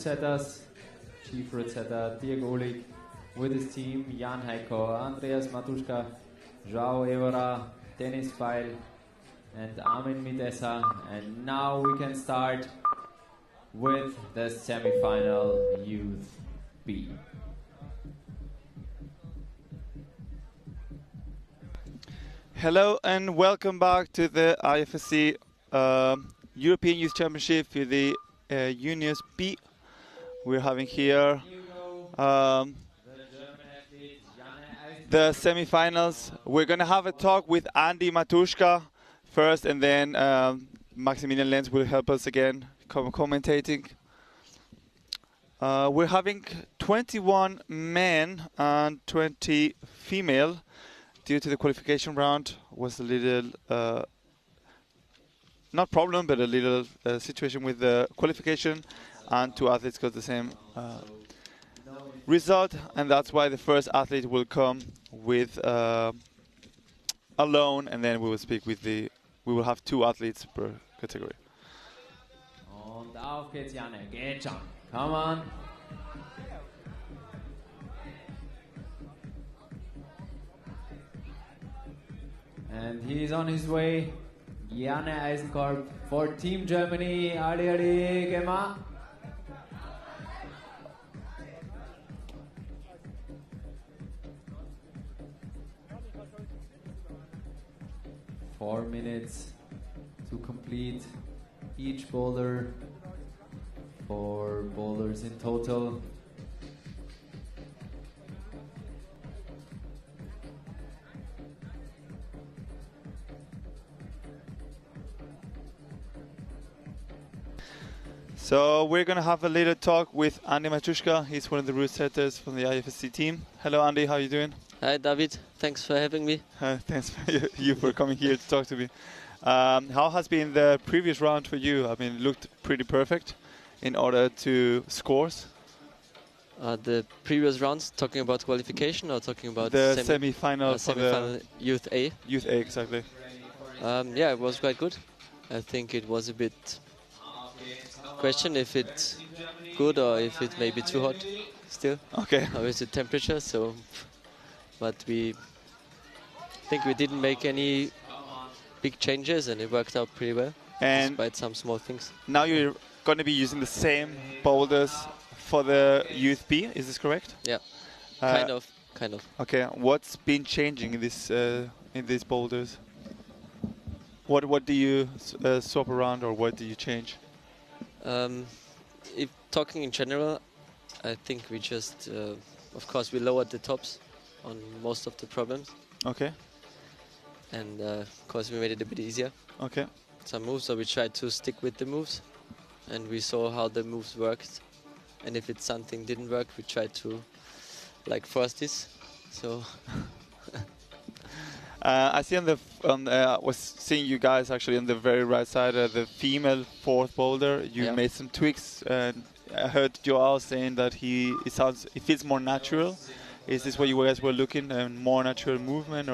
setters, chief route setter Diego Olik with his team, Jan Heiko, Andreas Matushka, Joao Evora, Dennis Feil, and Armin Midessa. And now we can start with the semi-final Youth B. Hello and welcome back to the IFSC European Youth Championship for the Juniors B. We're having here the semi-finals. We're going to have a talk with Andy Matushka first, and then Maximilian Lens will help us again commentating. We're having 21 men and 20 female. Due to the qualification round was a little, not problem, but a little situation with the qualification, and two athletes got the same result, and that's why the first athlete will come with alone, and then we will speak with we will have two athletes per category. Und auf geht's, Janne. Geht schon. Come on. And he's on his way. Janne Eisenkorb for Team Germany. Ali, Ali, Gemma. Four minutes to complete each boulder. 4 boulders in total. So we're going to have a little talk with Andy Matushka. He's one of the route setters from the IFSC team. Hello Andy, how are you doing? Hi David, thanks for having me. Thanks for you for coming here to talk to me. How has been the previous round for you? I mean, it looked pretty perfect in order to scores. The previous rounds, talking about qualification or talking about the semi-final for the Youth A? Youth A, exactly. Yeah, it was quite good. I think it was a bit question if it's good or if it may be too hot still. Okay. How is the temperature? So, but we think we didn't make any big changes and it worked out pretty well, and despite some small things. Now you're going to be using the same boulders for the Youth B, is this correct? Yeah, kind of. Okay, what's been changing in this in these boulders? What do you swap around, or what do you change? If talking in general, I think we just, of course, we lowered the tops on most of the problems. Okay. And of course, we made it a bit easier. Okay. Some moves, so we tried to stick with the moves, and we saw how the moves worked. And if it's something didn't work, we tried to force this. So. I see was seeing you guys actually on the very right side, the female fourth boulder. You made some tweaks, and I heard Joao saying that it feels more natural. Is this what you guys were looking, more natural movement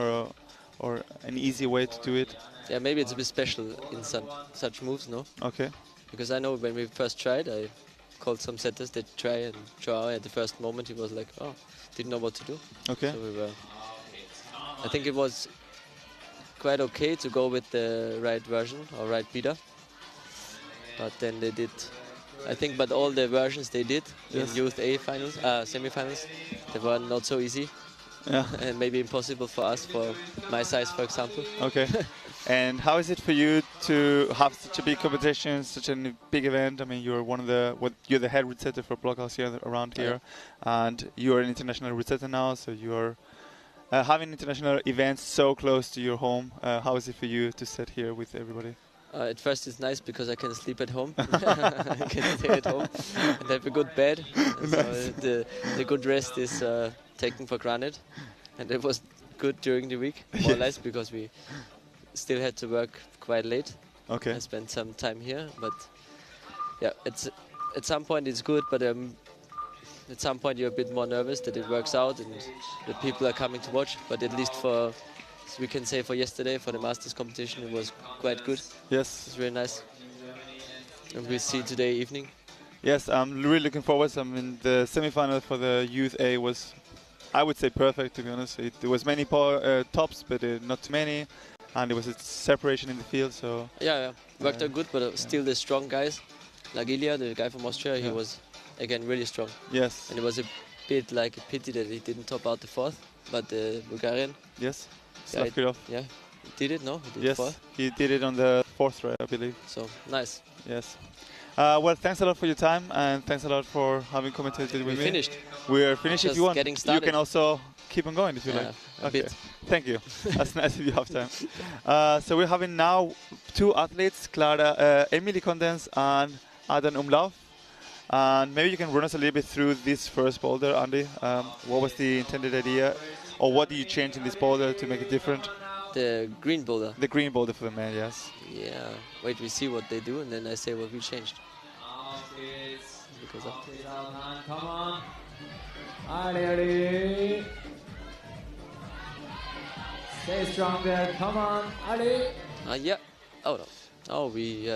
or an easy way to do it? Yeah, maybe it's a bit special in such moves, no? Okay. Because I know when we first tried, I called some setters that try, and Joao at the first moment he was like, oh, didn't know what to do. Okay. So I think it was quite okay to go with the right version or right beater. But then they did, I think, but all the versions they did in Youth A finals, semi-finals, they were not so easy. Yeah. And maybe impossible for us, for my size, for example. Okay. And how is it for you to have such a big competition, such a big event? I mean, you're you're the head route setter for Bloc here around here, and you're an international route setter now, so you're having international events so close to your home. How is it for you to sit here with everybody? At first it's nice because I can sleep at home. I can stay at home and have a good bed. Nice. So the good rest is taken for granted. And it was good during the week, more or less, because we still had to work quite late. Okay. I spent some time here, but yeah, at some point it's good, but at some point you're a bit more nervous that it works out and the people are coming to watch. But at least we can say for yesterday, for the Masters competition, it was quite good. Yes. It was really nice. And we'll see today evening. Yes, I'm really looking forward. I mean, the semi-final for the Youth A was, I would say, perfect, to be honest. There was many tops, but not too many, and there was a separation in the field. So Yeah, worked out good, but still the strong guys, like Ilya, the guy from Austria, he Yeah. was again really strong. yes, And it was a bit like a pity that he didn't top out the fourth, but the Bulgarian, yes, yeah, Slavkirov. yeah, he did it. No, he did Yes, fourth. he did it on the fourth try, I believe. So nice. Yes. Well, thanks a lot for your time, and thanks a lot for having commentated with me. We finished. We are finished. If Just you want, getting you started. can also keep on going if you like. A bit. Thank you. That's nice if you have time. So we're having now two athletes, Clara, Emily Condens and Adam Umlauf. And maybe you can run us a little bit through this first boulder, Andy. What was the intended idea, or what did you change in this boulder to make it different? The green boulder. The green boulder for the men, yes. Yeah. Wait, we see what they do, and then I say what we changed. Because of Come on. Ali. Stay strong there. Come on, Ali. yeah. Oh no. Oh, we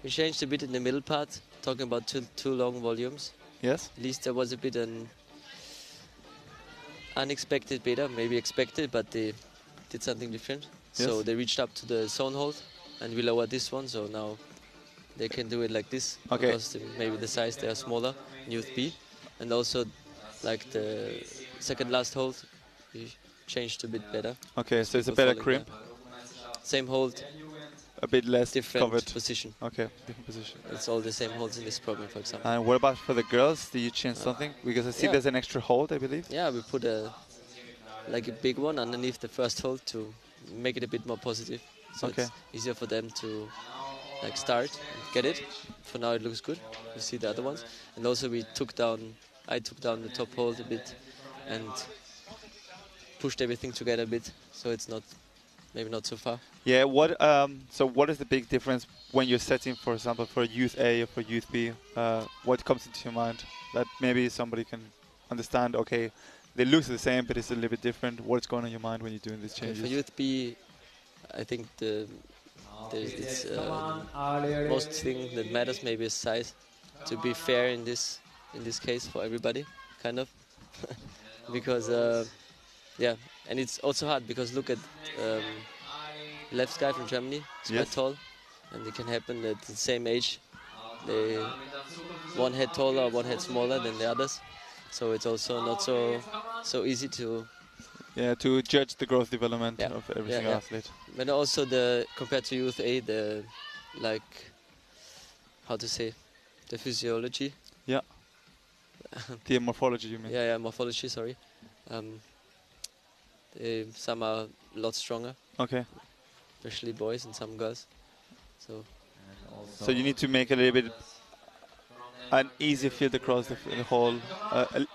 changed a bit in the middle part, talking about two long volumes. Yes. At least there was a bit an unexpected beta, maybe expected, but they did something different. Yes. So they reached up to the zone hold, and we lowered this one, so now they can do it like this. Okay. Because maybe the size they are smaller, in Youth B. And also, like the second last hold, we changed a bit better. Okay, so it's a People better falling crimp, there. Same hold, a bit less different covered. position. Okay, different position. It's all the same holds in this program, for example. And what about for the girls? Did you change something? Because I see yeah. there's an extra hold, I believe. Yeah, we put a big one underneath the first hold to make it a bit more positive. So Okay. it's easier for them to start and get it. For now it looks good. You see the other ones. And also I took down the top hold a bit and pushed everything together a bit, so it's maybe not so far. Yeah. So what is the big difference when you're setting, for example, for Youth A or for Youth B? What comes into your mind that maybe somebody can understand? Okay, they look the same, but it's a little bit different. What's going on in your mind when you're doing these changes? For Youth B, I think the most thing that matters maybe is size. To be fair in this case for everybody, kind of, because and it's also hard because look at left guy from Germany. He's quite tall, and it can happen at the same age they one head taller, one head smaller than the others. So it's also not so easy to to judge the growth development of every single athlete. But also compared to Youth A, the the physiology. Yeah. The morphology, you mean? Yeah, morphology. Sorry. Some are a lot stronger. Okay. Especially boys and some girls. So you need to make a little bit an easier field across the whole,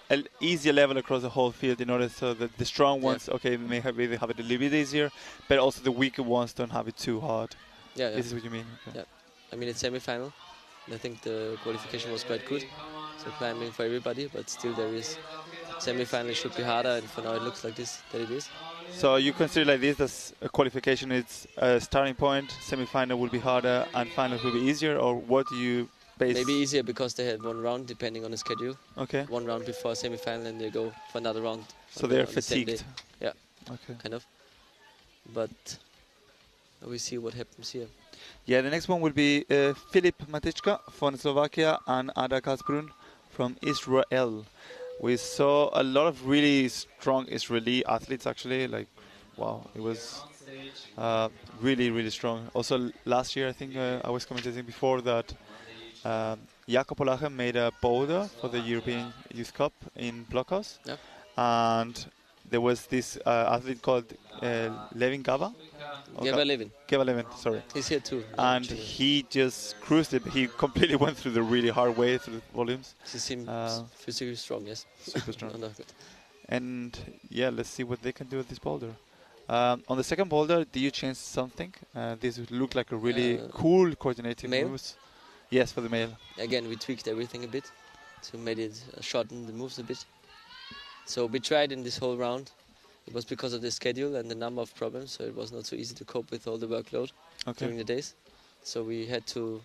an easier level across the whole field in order so that the strong ones, may have it a little bit easier, but also the weaker ones don't have it too hard. Yeah. This is what you mean? Okay. Yeah. I mean, it's semi-final. I think the qualification was quite good. So climbing for everybody, but still there is semi-final should be harder, and for now it looks like that it is. So you consider like this as a qualification, it's a starting point, semi-final will be harder, and final will be easier, or what do you base? Maybe easier because they had one round depending on the schedule. Okay. One round before semi-final, and they go for another round. So they're fatigued. Yeah. Okay. Kind of. But we see what happens here. Yeah, the next one will be Filip Matushka from Slovakia and Ada Kasprun from Israel. We saw a lot of really strong Israeli athletes actually, like, wow, it was really, really strong. Also last year, I think I was commenting before that Jakob Olachem made a boulder for the European Youth Cup in Bloc. Yeah. And there was this athlete called Levin Gava. Geva Levin, sorry. He's here too. And he just cruised it. He completely went through the really hard way through the volumes. He seems physically strong, yes. Super strong. No, good. And yeah, let's see what they can do with this boulder. On the second boulder, did you change something? This would look like a really cool coordinating moves. Yes, for the male. Again, we tweaked everything a bit to make it shorten the moves a bit. So we tried in this whole round. It was because of the schedule and the number of problems, so it was not so easy to cope with all the workload during the days. So we had to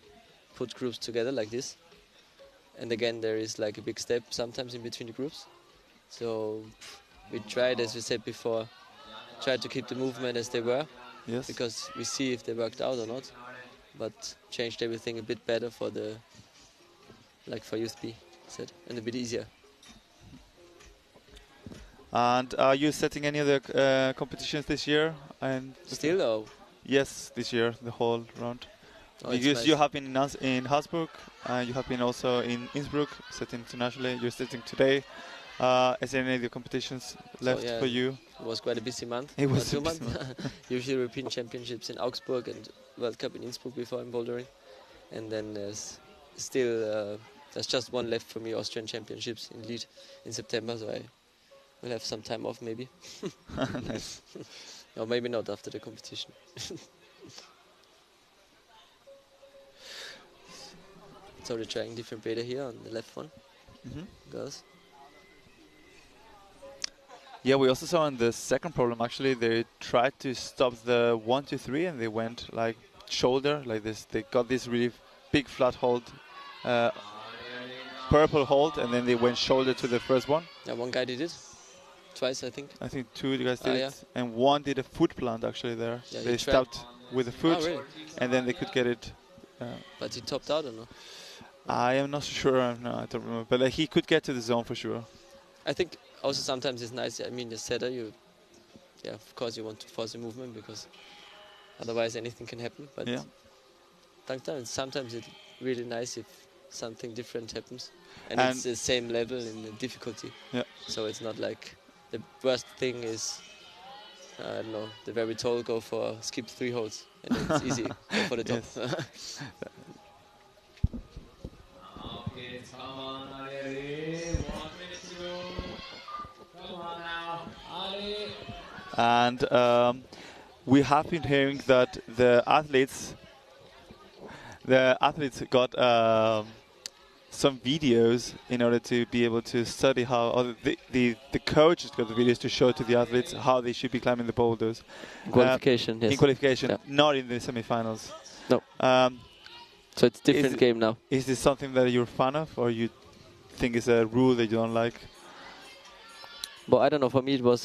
put groups together like this. And again, there is like a big step sometimes in between the groups. So we tried, as we said before, tried to keep the movement as they were. Yes. Because we see if they worked out or not. But changed everything a bit better for the, like for Youth B, said, and a bit easier. And are you setting any other competitions this year? And Still, or? Yes, this year, the whole round. Oh, Because nice. you have been in Habsburg, you have been also in Innsbruck, setting internationally. You're setting today. Is there any other competitions left for you? It was quite a busy month. It was 2 months. Usually European Championships in Augsburg and World Cup in Innsbruck before in bouldering. And then there's still, there's just one left for me, Austrian Championships in Lead in September, so I will have some time off maybe. Nice. Or maybe not after the competition. So we're trying different beta here on the left one. Girls. Yeah, we also saw in the second problem actually they tried to stop the 1, 2, 3 and they went like shoulder like this. They got this really big flat hold, purple hold, and then they went shoulder to the first one. Yeah, one guy did it. Twice, I think. I think 2 guys did yeah. it, and one did a foot plant actually there. Yeah, they stopped with the foot, really? and then they could get it. But he topped out or no? I am not sure. No, I don't remember. But he could get to the zone for sure. I think also sometimes it's nice. I mean, the setter, of course you want to force the movement because otherwise anything can happen. But sometimes it's really nice if something different happens, and it's the same level in the difficulty. Yeah. So it's not like the worst thing is, I don't know, the very tall go for skip 3 holds, and it's easy go for the top. Yes. Okay, come on, Ali. 1 minute to go. Come on now, Ali. And we have been hearing that the athletes got some videos in order to be able to study how, or the coaches got the videos to show to the athletes how they should be climbing the boulders. Qualification, yes. In qualification, not in the semifinals. No. So it's a different game now. Is this something that you're a fan of, or you think it's a rule that you don't like? Well, I don't know. For me, it was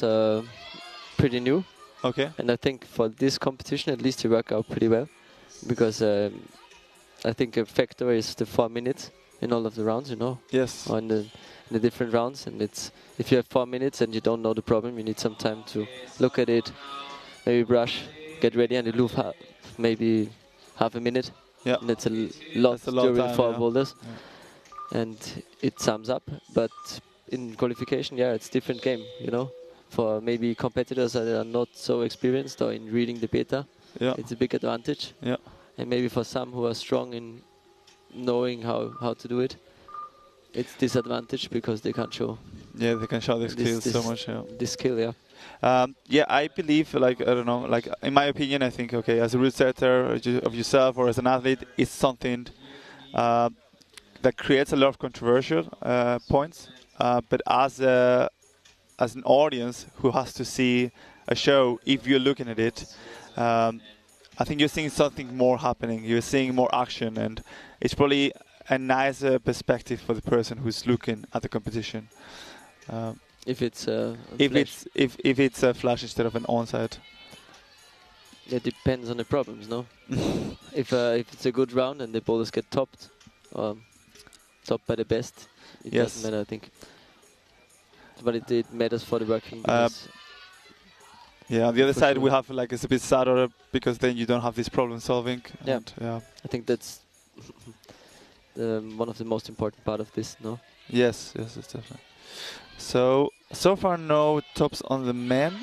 pretty new. Okay. And I think for this competition, at least, it worked out pretty well, because I think a factor is the 4 minutes in all of the rounds, you know. Yes. Or in the different rounds, and it's if you have 4 minutes and you don't know the problem, you need some time to look at it, maybe brush, get ready, and you lose maybe half a minute. Yeah. And it's a lot during time, 4 boulders. Yeah. And it sums up, but in qualification, it's a different game, you know. For maybe competitors that are not so experienced or in reading the beta, it's a big advantage. Yeah. And maybe for some who are strong in knowing how to do it, it's disadvantage because they can't show. Yeah, they can show their skills so much. This skill, I believe, like, I don't know, like, in my opinion, I think, okay, as a route setter of yourself or as an athlete, it's something that creates a lot of controversial points. But as an audience who has to see a show, if you're looking at it, I think you're seeing something more happening. You're seeing more action, and it's probably a nicer perspective for the person who's looking at the competition. If it's a if it's a flash instead of an onside. It depends on the problems, no? If it's a good round and the boulders get topped by the best, it doesn't matter, I think. But it matters for the working. On the other side, we have like it's a bit sadder because then you don't have this problem solving. I think that's one of the most important part of this, no? Yes, it's definitely. So far, no tops on the men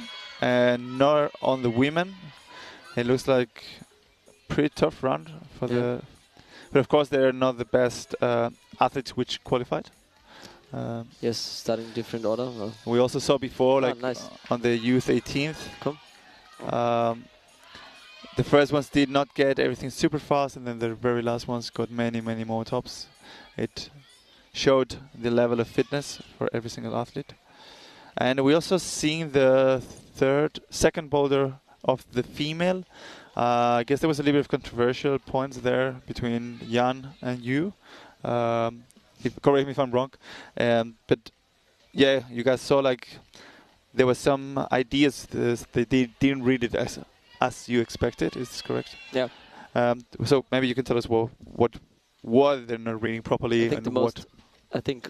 and nor on the women. It looks like pretty tough round for the. But of course, they're not the best athletes which qualified. Yes, starting different order. We also saw before, like nice. on the youth 18th. The first ones did not get everything super fast, and then the very last ones got many more tops. It showed the level of fitness for every single athlete. And we also seen the second boulder of the female, I guess there was a little bit of controversial points there between Jan and you. Correct me if I'm wrong. But yeah, you guys saw like there were some ideas they didn't read it as you expected. Is this correct? Yeah. So maybe you can tell us what they're not reading properly. I think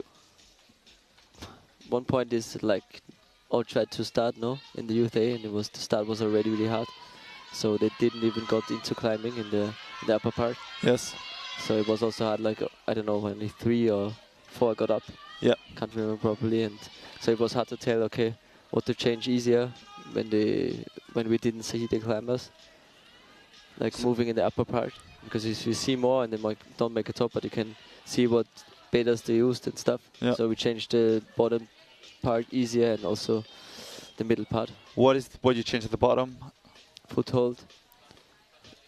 one point is like all tried to start in the youth A, and the start was already really hard. So they didn't even got into climbing in the upper part. Yes. So it was also hard, like, I don't know, only 3 or 4 got up. Yeah. Can't remember properly. And so it was hard to tell, okay, what to change easier when we didn't see the climbers. Like moving in the upper part. Because if you see more and they don't make a top, but you can see what betas they used and stuff. Yeah. So we changed the bottom part easier and also the middle part. What you changed at the bottom? Foothold.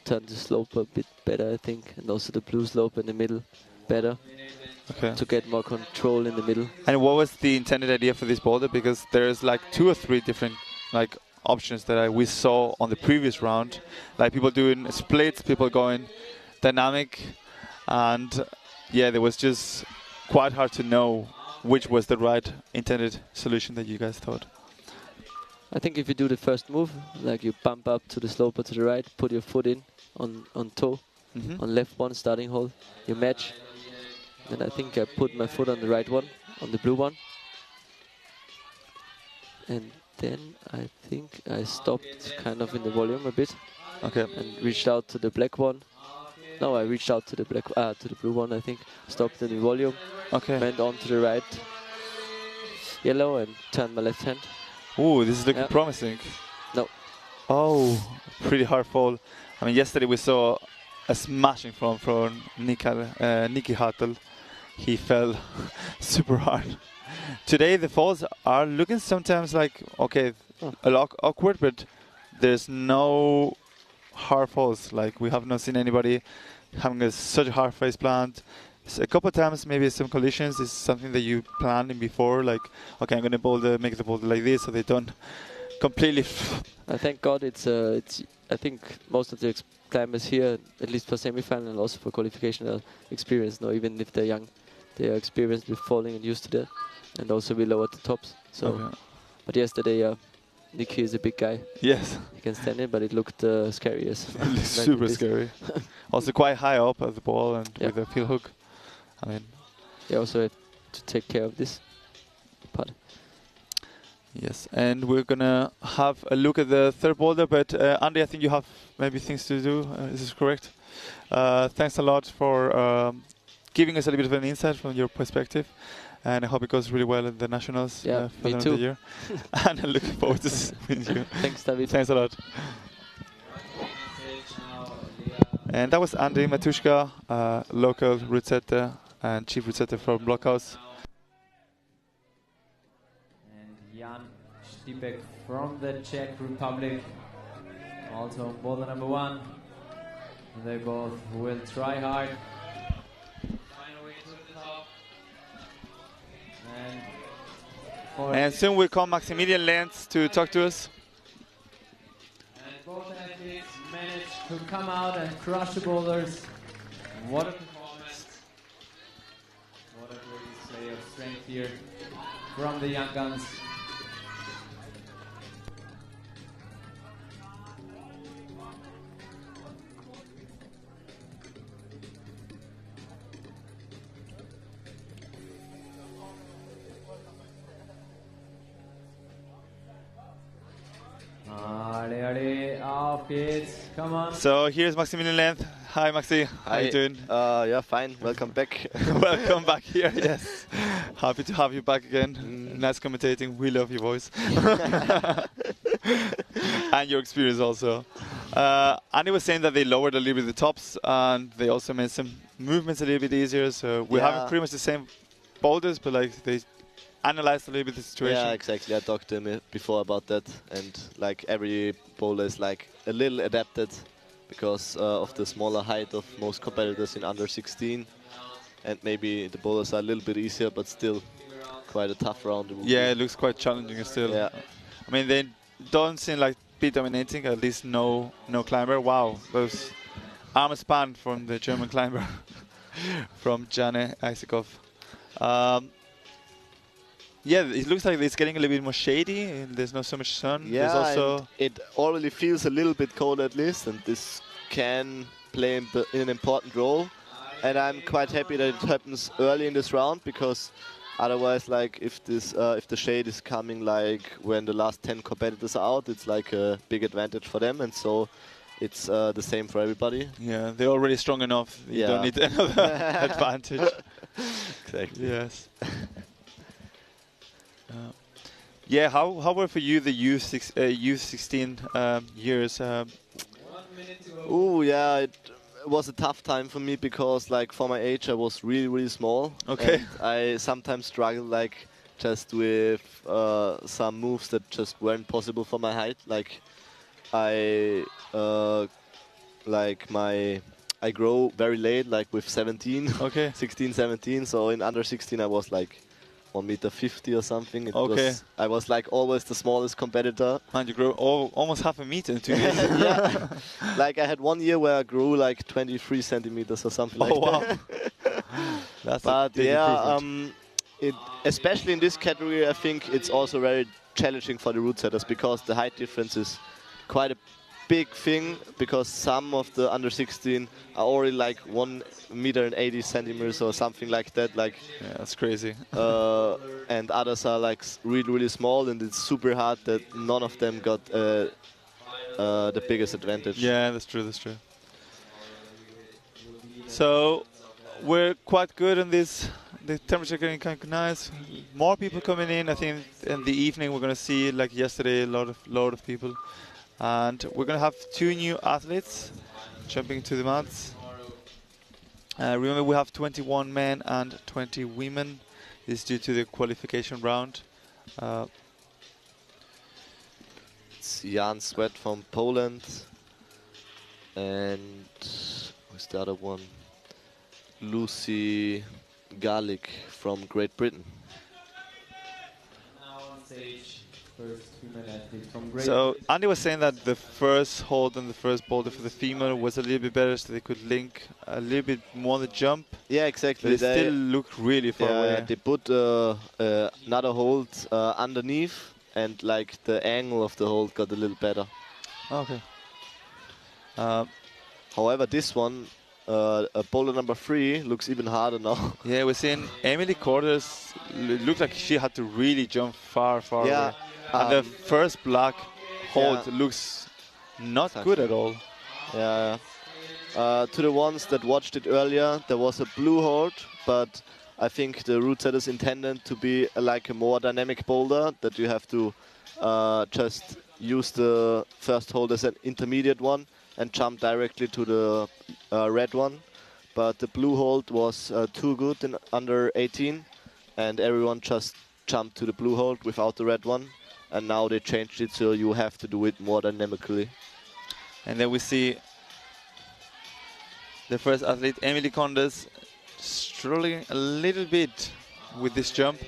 Turn the slope a bit better, I think, and also the blue slope in the middle better. Okay. To get more control in the middle. And what was the intended idea for this boulder? Because there's like 2 or 3 different like options that we saw on the previous round, like people doing splits, people going dynamic, and yeah, there was just quite hard to know which was the right intended solution that you guys thought. I think if you do the first move, like you bump up to the slope or to the right, put your foot in on toe, on left one starting hole, you match. Then I think I put my foot on the right one, on the blue one. And then I think I stopped kind of in the volume a bit. Okay. And reached out to the black one. No, I reached out to the to the blue one, I think. Stopped in the volume. Okay. Went on to the right yellow and turned my left hand. Ooh, this is looking promising. No. Oh, pretty hard fall. I mean, yesterday we saw a smashing from Nicky Hartel. He fell super hard. Today the falls are looking sometimes like, okay, a lot awkward, but there's no hard falls. Like, we have not seen anybody having such a hard face plant. So a couple of times, maybe some collisions is something that you planned in before, like, okay, I'm going to make the boulder like this, so they don't completely. I thank God I think most of the climbers here, at least for semi-final and also for qualification, are experienced. No, even if they're young, they are experienced with falling and used to that, and also we lower the tops. So, okay. But yesterday, Nicky is a big guy. Yes. He can stand it, but it looked scary. Yes. It looked super scary. Also quite high up at the ball and with a field hook. I mean, you also have to take care of this part. Yes, and we're gonna have a look at the third boulder, but Andy, I think you have maybe things to do. Is this correct? Thanks a lot for giving us a little bit of an insight from your perspective, and I hope it goes really well in the nationals for the end of the year. And I'm looking forward to seeing you. Thanks, David. Thanks a lot. And that was Andy Matushka, local route setter and chief route setter from Bloc. Jan Stipek from the Czech Republic, also on boulder number 1. They both will try hard. Find a way to the top. And soon will come Maximilian Lens to talk to us. And both athletes managed to come out and crush the boulders. What a performance. What a great display of strength here from the young guns. Auf geht's. Come on. So here's Maximilian Lens. Hi Maxi, how you doing? Yeah, fine. Welcome back. Welcome back here, yes. Happy to have you back again. Nice commentating. We love your voice. And your experience also. Andy was saying that they lowered a little bit the tops and they also made some movements a little bit easier. So we have pretty much the same boulders, but like they analyzed a little bit the situation. Yeah, exactly. I talked to him before about that, and like every boulder is like a little adapted because of the smaller height of most competitors in under 16, and maybe the boulders are a little bit easier, but still quite a tough round. Yeah, it looks quite challenging still. Yeah. I mean, they don't seem like speed dominating, at least no climber. Wow, those arm span from the German climber, from Jane Isakov. Yeah, it looks like it's getting a little bit more shady, and there's not so much sun. Yeah, there's also and it already feels a little bit cold at least, and this can play an important role. And I'm quite happy that it happens early in this round, because otherwise, like if the shade is coming like when the last 10 competitors are out, it's like a big advantage for them, and so it's the same for everybody. yeah, they're already strong enough. You Yeah. don't need another advantage. Exactly. Yes. Yeah, how were for you the U16 years? Ooh, yeah, it was a tough time for me, because like for my age I was really small. Okay. And I sometimes struggled like just with some moves that just weren't possible for my height. Like I I grow very late, like with 17, Okay. 16, 17. So in under 16 I was like 1.50 m or something. Okay. I was like always the smallest competitor. Man, you grow almost half a meter in 2 years. Yeah. Like I had 1 year where I grew like 23 centimeters or something like wow. that. That's a But big yeah, improvement. especially in this category, I think it's also very challenging for the root setters, because the height difference is quite a big thing, because some of the under 16 are already like 1.80 m or something like that. Like, Yeah, that's crazy. and others are like really small, and it's super hard that none of them got the biggest advantage. Yeah, that's true. That's true. So we're quite good on this. The temperature getting kind of nice. More people coming in. I think in the evening we're going to see, like yesterday, a lot of people. And we're going to have 2 new athletes jumping to the mats. Remember, we have 21 men and 20 women. This is due to the qualification round. It's Jan Sweat from Poland, and who's the other one? Lucy Garlic from Great Britain. Now on stage, first female athlete from Great So Britain. Andy was saying that the first hold and the first boulder for the female was a little bit better, so they could link a little bit more the jump. Yeah, But exactly. it still looked really far away. They put another hold underneath, and like the angle of the hold got a little better. Okay. However, this one, boulder number 3, looks even harder now. Yeah, we're seeing Emily Cordes. Looked like she had to really jump far Yeah, away. And the first black hold looks not good at all. Yeah. To the ones that watched it earlier, there was a blue hold, but I think the root setters intended to be like a more dynamic boulder, that you have to just use the first hold as an intermediate one and jump directly to the red one. But the blue hold was too good in under 18, and everyone just jumped to the blue hold without the red one. And now they changed it, so you have to do it more dynamically. And then we see the first athlete, Emily Condes, struggling a little bit with this jump.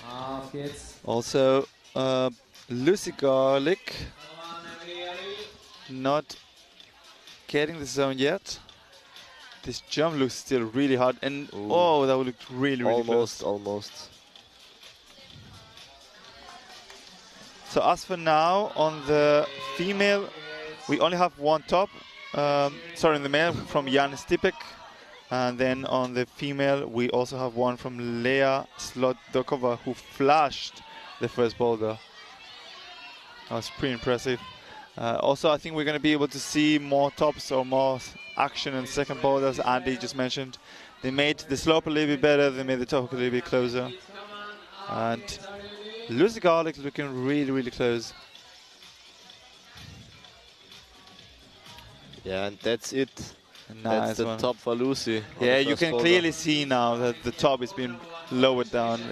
Auf geht's. Also, Lucy Garlic not getting the zone yet. This jump looks still really hard, and oh, that looked really close. Almost. So as for now, on the female, we only have one top. Sorry, in the male from Jan Stipek. And then on the female, we also have one from Lea Slodokova, who flashed the first boulder. That was pretty impressive. Also, I think we're going to be able to see more tops or more action in second boulders. Andy just mentioned. They made the slope a little bit better. They made the top a little bit closer. And Lucy Garlic looking really close. Yeah, and that's it. Nice That's the one. top for Lucy. Yeah, you can clearly see now that the top is being lowered down.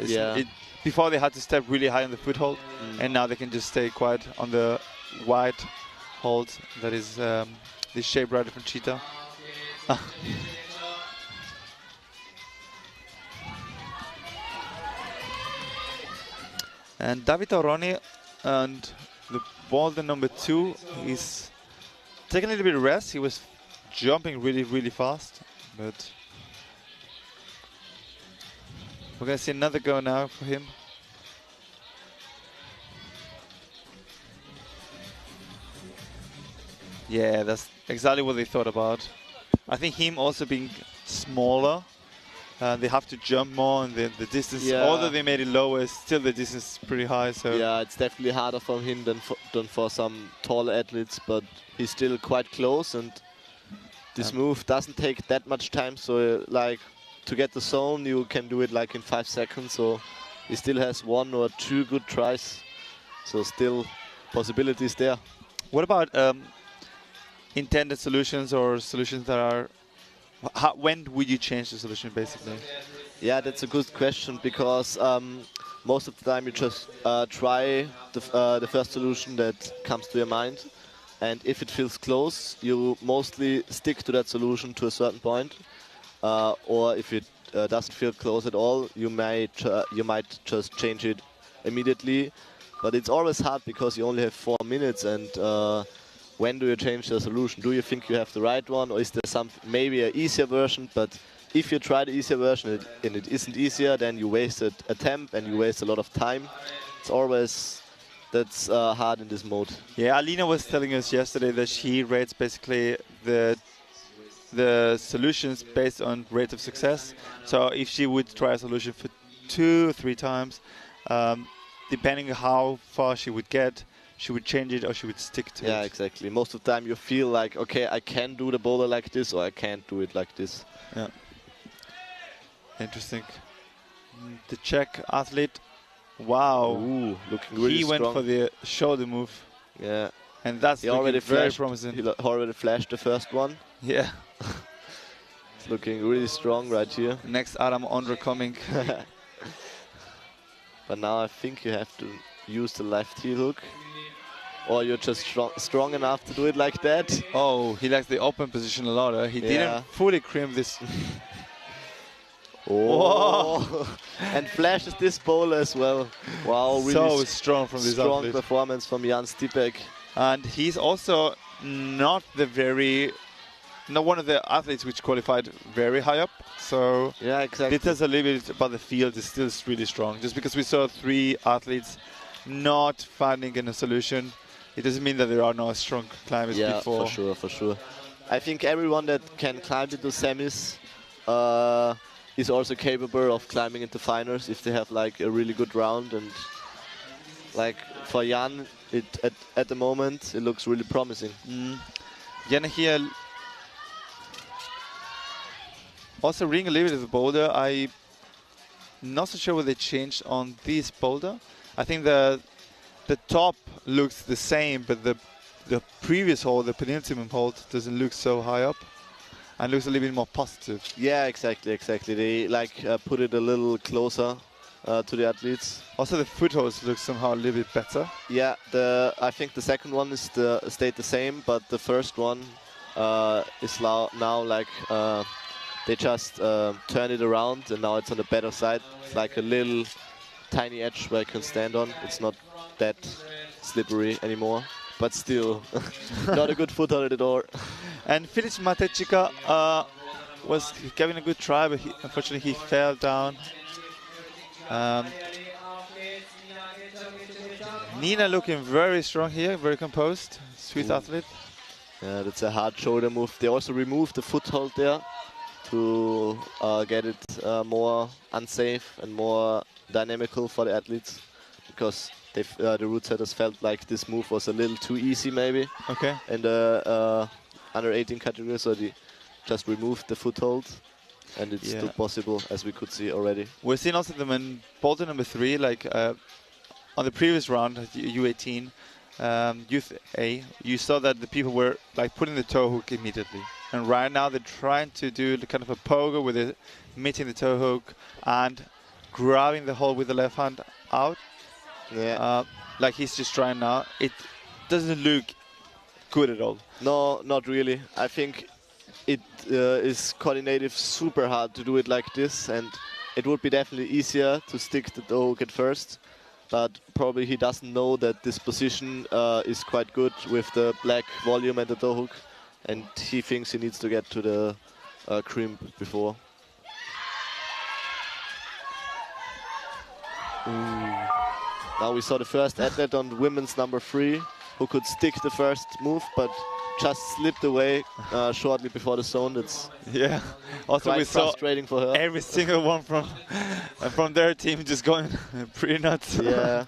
Before they had to step really high on the foothold, and now they can just stay quiet on the wide hold. That is this shape rider from Cheetah. And David Aroni and the boulder number 2 is taking a little bit of rest. He was jumping really, really fast, but we're going to see another go now for him. Yeah, that's exactly what they thought about. I think him also being smaller, they have to jump more, and the distance, although they made it lower, still the distance is pretty high. So yeah, it's definitely harder for him than for some taller athletes, but he's still quite close, and this move doesn't take that much time. So like to get the zone, you can do it like in 5 seconds. So he still has 1 or 2 good tries. So still possibilities there. What about intended solutions or solutions that are... when would you change the solution, basically? Yeah, that's a good question, because most of the time you just try the first solution that comes to your mind, and if it feels close, you mostly stick to that solution to a certain point, or if it doesn't feel close at all, you might just change it immediately. But it's always hard because you only have 4 minutes, and when do you change the solution? Do you think you have the right one, or is there some maybe an easier version? But if you try the easier version and it isn't easier, then you waste an attempt and you waste a lot of time. It's always that's hard in this mode. Yeah, Alina was telling us yesterday that she rates basically the solutions based on rate of success. So if she would try a solution for 2 or 3 times, depending on how far she would get, she would change it or she would stick to it. Yeah, exactly. Most of the time you feel like, okay, I can do the boulder like this, or I can't do it like this. Yeah. Interesting. The Czech athlete, wow. Ooh, looking really strong. He went for the shoulder move. Yeah. And that's looking very promising. He already flashed the first one. Yeah. It's looking really strong right here. Next Adam Ondra coming. But now I think you have to use the left heel hook. Or you're just strong enough to do it like that. Oh, he likes the open position a lot. He didn't fully crimp this. Oh, and flashes this bowler as well. Wow, really so strong from this strong athlete. Performance from Jan Stipek. And he's also not one of the athletes which qualified very high up. So yeah, exactly. It tells a little bit about the field. It's still really strong. Just because we saw 3 athletes not finding a solution, it doesn't mean that there are no strong climbers before. Yeah, for sure. I think everyone that can climb into semis is also capable of climbing into finals if they have like a really good round. And like for Jan, at the moment it looks really promising. Jan here also reading a little bit of the boulder. I'm not so sure what they changed on this boulder. I think the top looks the same, but the previous hole, the penultimate hole, doesn't look so high up and looks a little bit more positive. Yeah, exactly. They like put it a little closer to the athletes. Also, the footholds look somehow a little bit better. Yeah, I think the second one is stayed the same, but the first one is now like they just turn it around, and now it's on the better side. It's like a little tiny edge where I can stand on. It's not that slippery anymore, but still not a good foothold at all. And Felix Matejčika was giving a good try, but unfortunately he fell down. Nina looking very strong here, very composed, sweet athlete. Yeah, that's a hard shoulder move. They also removed the foothold there to get it more unsafe and more dynamical for the athletes, because the route setters felt like this move was a little too easy maybe. Okay. In the under 18 category, so they just removed the foothold, and it's still possible, as we could see already. We're seeing also them in boulder number 3, like on the previous round at U18, Youth A, you saw that the people were like putting the toe hook immediately. And right now they're trying to do the kind of a pogo with it, meeting the toe hook and grabbing the hole with the left hand out. Yeah. Like he's just trying now. It doesn't look good at all. No, not really. I think it is coordinative super hard to do it like this, and it would be definitely easier to stick the toe hook at first. but probably he doesn't know that this position is quite good with the black volume and the toe hook, and he thinks he needs to get to the crimp before. Ooh. Now we saw the first athlete on women's number 3 who could stick the first move, but just slipped away shortly before the zone. That's Also quite we saw frustrating for her. every single one from their team just going pretty nuts. Yeah.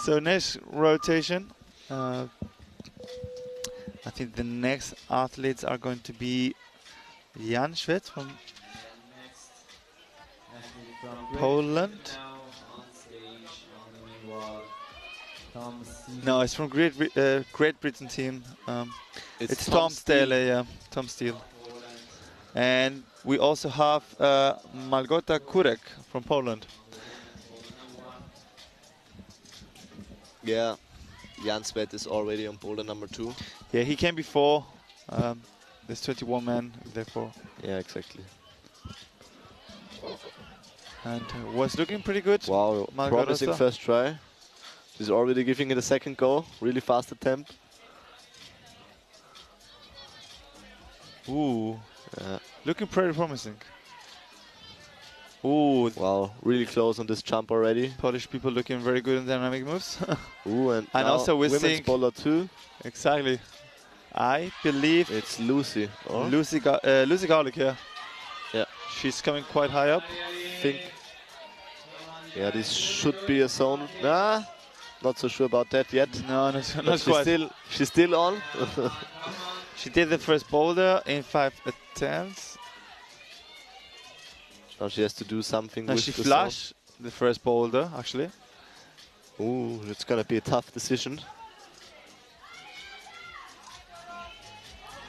So next rotation, I think the next athletes are going to be Jan Schwed from Poland. No, it's from Great Britain team. It's Tom Steele, yeah, Tom Steele. And we also have Malgota Kurek from Poland. Yeah, Jan Schwed is already on boulder number 2. Yeah, he came before. There's 21 men, therefore. Yeah, exactly. And was looking pretty good. Wow, promising first try. He's already giving it a second go. Really fast attempt. Ooh, looking pretty promising. Ooh, wow, really close on this jump already. Polish people looking very good in dynamic moves. Ooh, and also we're women's seeing bowler 2. Exactly. I believe it's Lucy. Or? Lucy Gaulik here. Yeah, she's coming quite high up. I think. Yeah, this should be a zone. Nah, not so sure about that yet. No, not quite. She's still on. She did the first boulder in 5 attempts. Now she has to do something now with she the flashed the first boulder, actually. Ooh, it's gonna be a tough decision.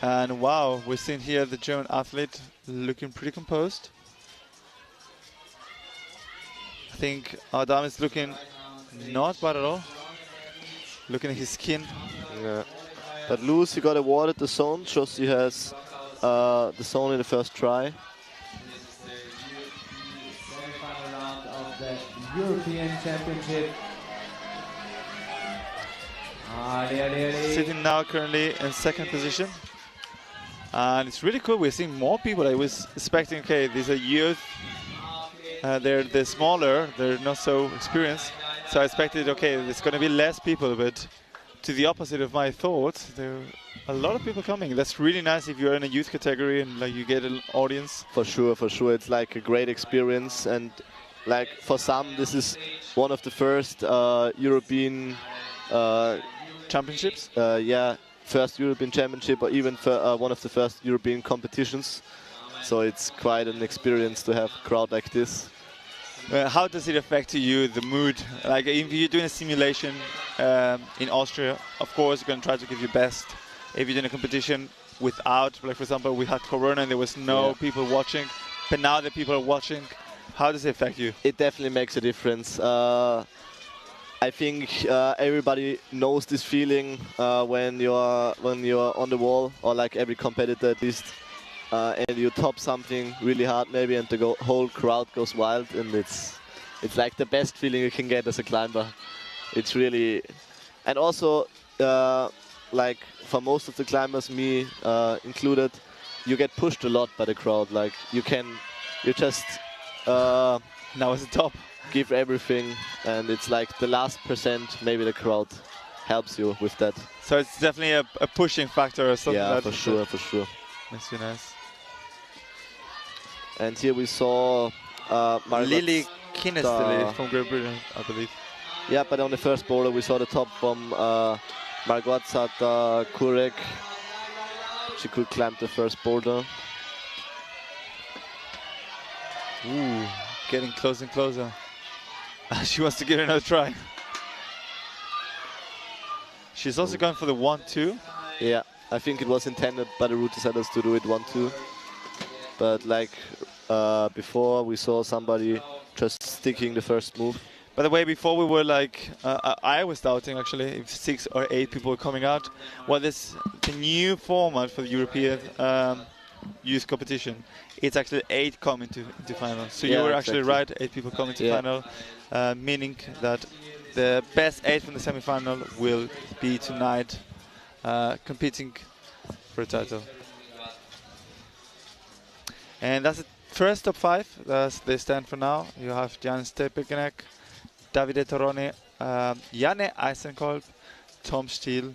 And wow, we're seeing here the German athlete looking pretty composed. I think Adam is looking not bad at all. Looking at his skin. Yeah. But Lucy got awarded the zone, so she has the zone in the first try. European Championship. Sitting now currently in second position. And it's really cool. We're seeing more people. I was expecting, okay, these are youth. They're smaller. They're not so experienced. So I expected, okay, there's going to be less people. But to the opposite of my thoughts, there are a lot of people coming. That's really nice if you're in a youth category and like you get an audience. For sure, for sure. It's like a great experience. And like for some, this is one of the first European championships. Yeah, first European championship, or even one of the first European competitions. So it's quite an experience to have a crowd like this. How does it affect you, the mood? Like if you're doing a simulation in Austria, of course you're going to try to give your best. If you're doing a competition without, like for example, we had Corona and there was no people watching, but now that people are watching, how does it affect you? It definitely makes a difference. I think everybody knows this feeling when you're on the wall, or like every competitor at least, and you top something really hard maybe, and the whole crowd goes wild, and it's like the best feeling you can get as a climber. It's really, and also like for most of the climbers, me included, you get pushed a lot by the crowd. Like you just now it's the top. Give everything, and it's like the last percent, maybe the crowd helps you with that. So it's definitely a pushing factor or something. Yeah, for sure, for sure. Makes you nice. And here we saw Lily Kinestele from Great Britain, I believe. Yeah, but on the first boulder we saw the top from Margotzata Kurek. She could climb the first boulder. Ooh, getting closer and closer. She wants to give it another try. She's also going for the 1-2. Yeah, I think it was intended by the route designers to do it 1-2. But like before, we saw somebody just sticking the first move. By the way, before we were like, I was doubting actually if 6 or 8 people were coming out. Well, this the new format for the European youth competition, it's actually 8 coming into final. So Yeah, you were actually exactly. right, 8 people coming to Yeah. final, meaning that the best 8 from the semi-final will be tonight competing for a title. And that's the first top 5 as they stand for now. You have Jan Stepekenek, Davide Toroni, Janne Eisenkolb, Tom Stiel,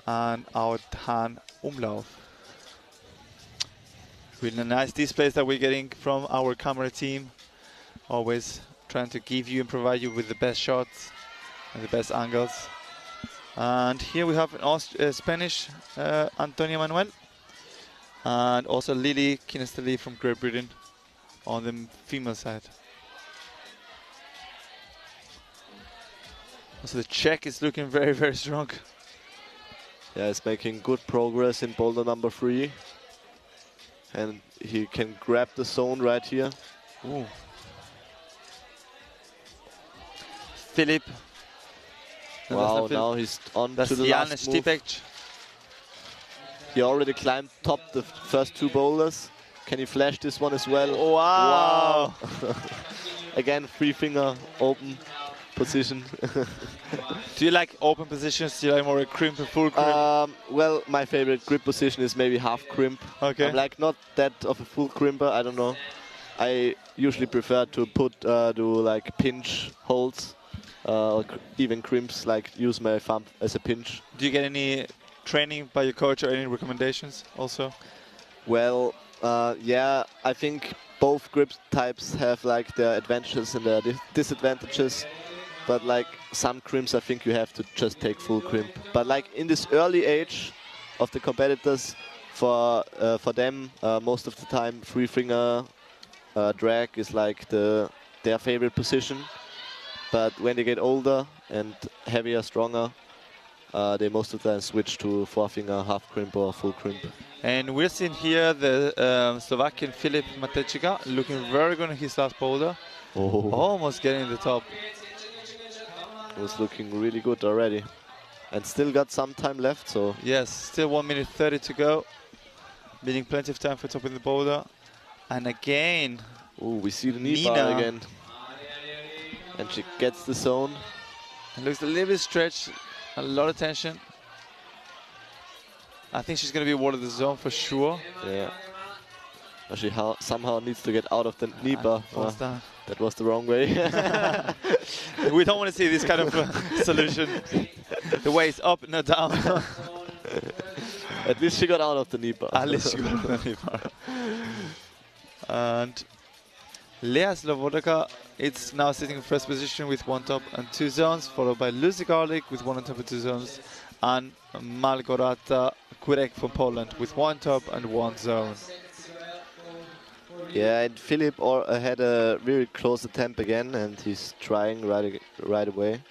and Han Umlauf. Really nice displays that we're getting from our camera team. Always trying to give you and provide you with the best shots and the best angles. And here we have an Spanish Antonio Manuel, and also Lily Kinesteli from Great Britain on the female side. Also the Czech is looking very, very strong. Yeah, he's making good progress in boulder number 3. And he can grab the zone right here. Ooh. Philip. Wow, now he's on to the Jan last move. Stipek. He already climbed top the first 2 boulders. Can he flash this one as well? Wow! Again, 3 finger open position. Do you like open positions? Do you like more a crimp or full crimp? Well, my favorite grip position is maybe half crimp. Okay. I'm like not that of a full crimper, I don't know. I usually prefer to do like pinch holds, or even crimps, like use my thumb as a pinch. Do you get any training by your coach or any recommendations also? Well, yeah, I think both grip types have like their advantages and their disadvantages. But like some crimps, I think you have to just take full crimp. But like in this early age of the competitors, for them, most of the time, 3 finger drag is like their favorite position. But when they get older and heavier, stronger, they most of the time switch to 4 finger, half crimp or full crimp. And we're seeing here the Slovakian Filip Matejka looking very good in his last boulder. Oh. Almost getting the top. Was looking really good already. And still got some time left, so... Yes, still 1 minute 30 to go. Leaving plenty of time for topping the boulder. And again... Oh, we see the knee bar again. And she gets the zone. It looks a little bit stretched, a lot of tension. I think she's going to be awarded the zone for sure. Yeah. She somehow needs to get out of the knee bar. That was the wrong way. We don't want to see this kind of solution. The way is up, not down. At least she got out of the knee bar. At least she got out of the knee bar. And Lea Sloboda is now sitting in first position with 1 top and 2 zones, followed by Lucy Garlic with 1 on top and 2 zones, and Malgorzata Kurek from Poland with 1 top and 1 zone. Yeah, and Philip had a very close attempt again, and he's trying right away.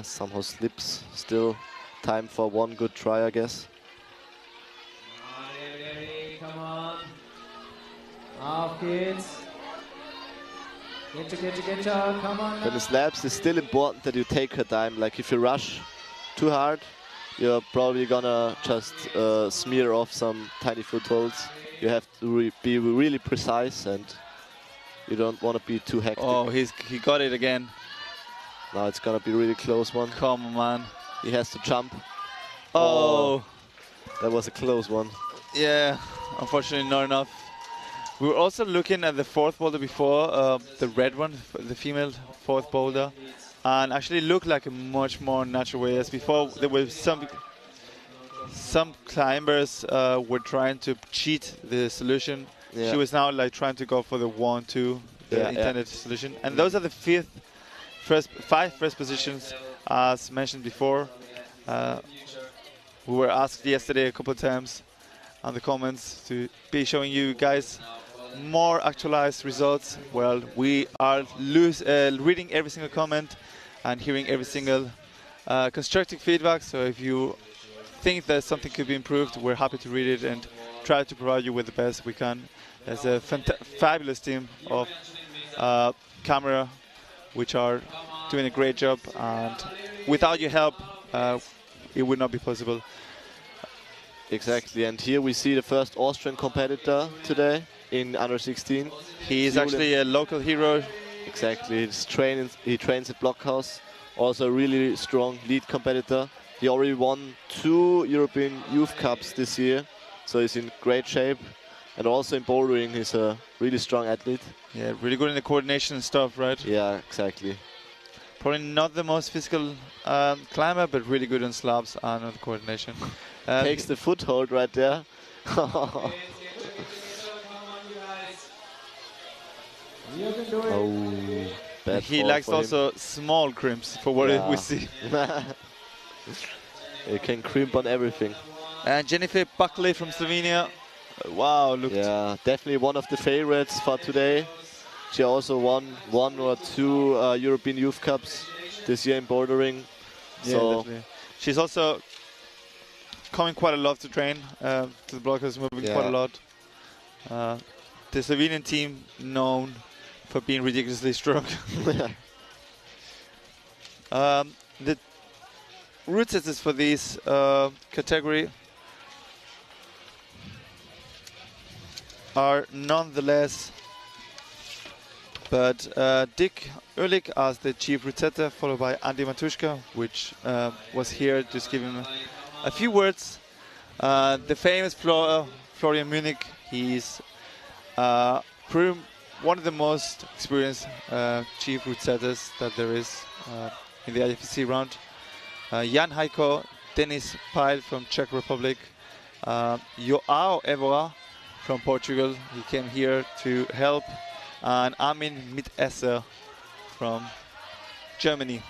Somehow slips. Still time for 1 good try, I guess. Come on. Auf geht's. Get your, come on. But in slabs, it's still important that you take your time. Like if you rush too hard, you're probably gonna just smear off some tiny footholds. You have to be really precise, and you don't want to be too hectic. Oh, he got it again. Now it's gonna be a really close one. Come on, man. He has to jump. Oh. That was a close one. Yeah, unfortunately not enough. We were also looking at the 4th boulder before, the red one, the female 4th boulder, and actually looked like a much more natural way. As before, there were some climbers were trying to cheat the solution. Yeah. She was now like trying to go for the 1-2, the intended solution. And those are the 5 first positions, as mentioned before. We were asked yesterday a couple of times on the comments to be showing you guys more actualized results. Well, we are reading every single comment and hearing every single constructive feedback. So if you think that something could be improved, we're happy to read it and try to provide you with the best we can. There's a fabulous team of camera which are doing a great job, and without your help it would not be possible. Exactly, and here we see the first Austrian competitor today in under 16. He is actually a local hero. Exactly, he trains at Blockhouse. Also a really strong lead competitor. He already won 2 European Youth Cups this year, so he's in great shape. And also in bouldering, he's a really strong athlete. Yeah, really good in the coordination and stuff, right? Yeah, exactly. Probably not the most physical climber, but really good in slabs and on coordination. Takes the foothold right there. Oh, bad he fall likes for him. also small crimps, for what we see. You can crimp on everything. And Jennifer Buckley from Slovenia. Wow, look. Yeah, definitely one of the favorites for today. She also won 1 or 2 European Youth Cups this year in bouldering. Yeah, So definitely. She's also coming quite a lot to train. To the blockers, moving quite a lot. The Slovenian team known for being ridiculously strong. The route setters for this category are nonetheless, but Dick Ulik as the chief route setter, followed by Andy Matushka, which was here just giving a few words. The famous Florian Munich, he's one of the most experienced chief route setters that there is in the IFSC round. Jan Heiko, Denis Pyle from Czech Republic, Joao Evora from Portugal, he came here to help, and Armin Mitesser from Germany.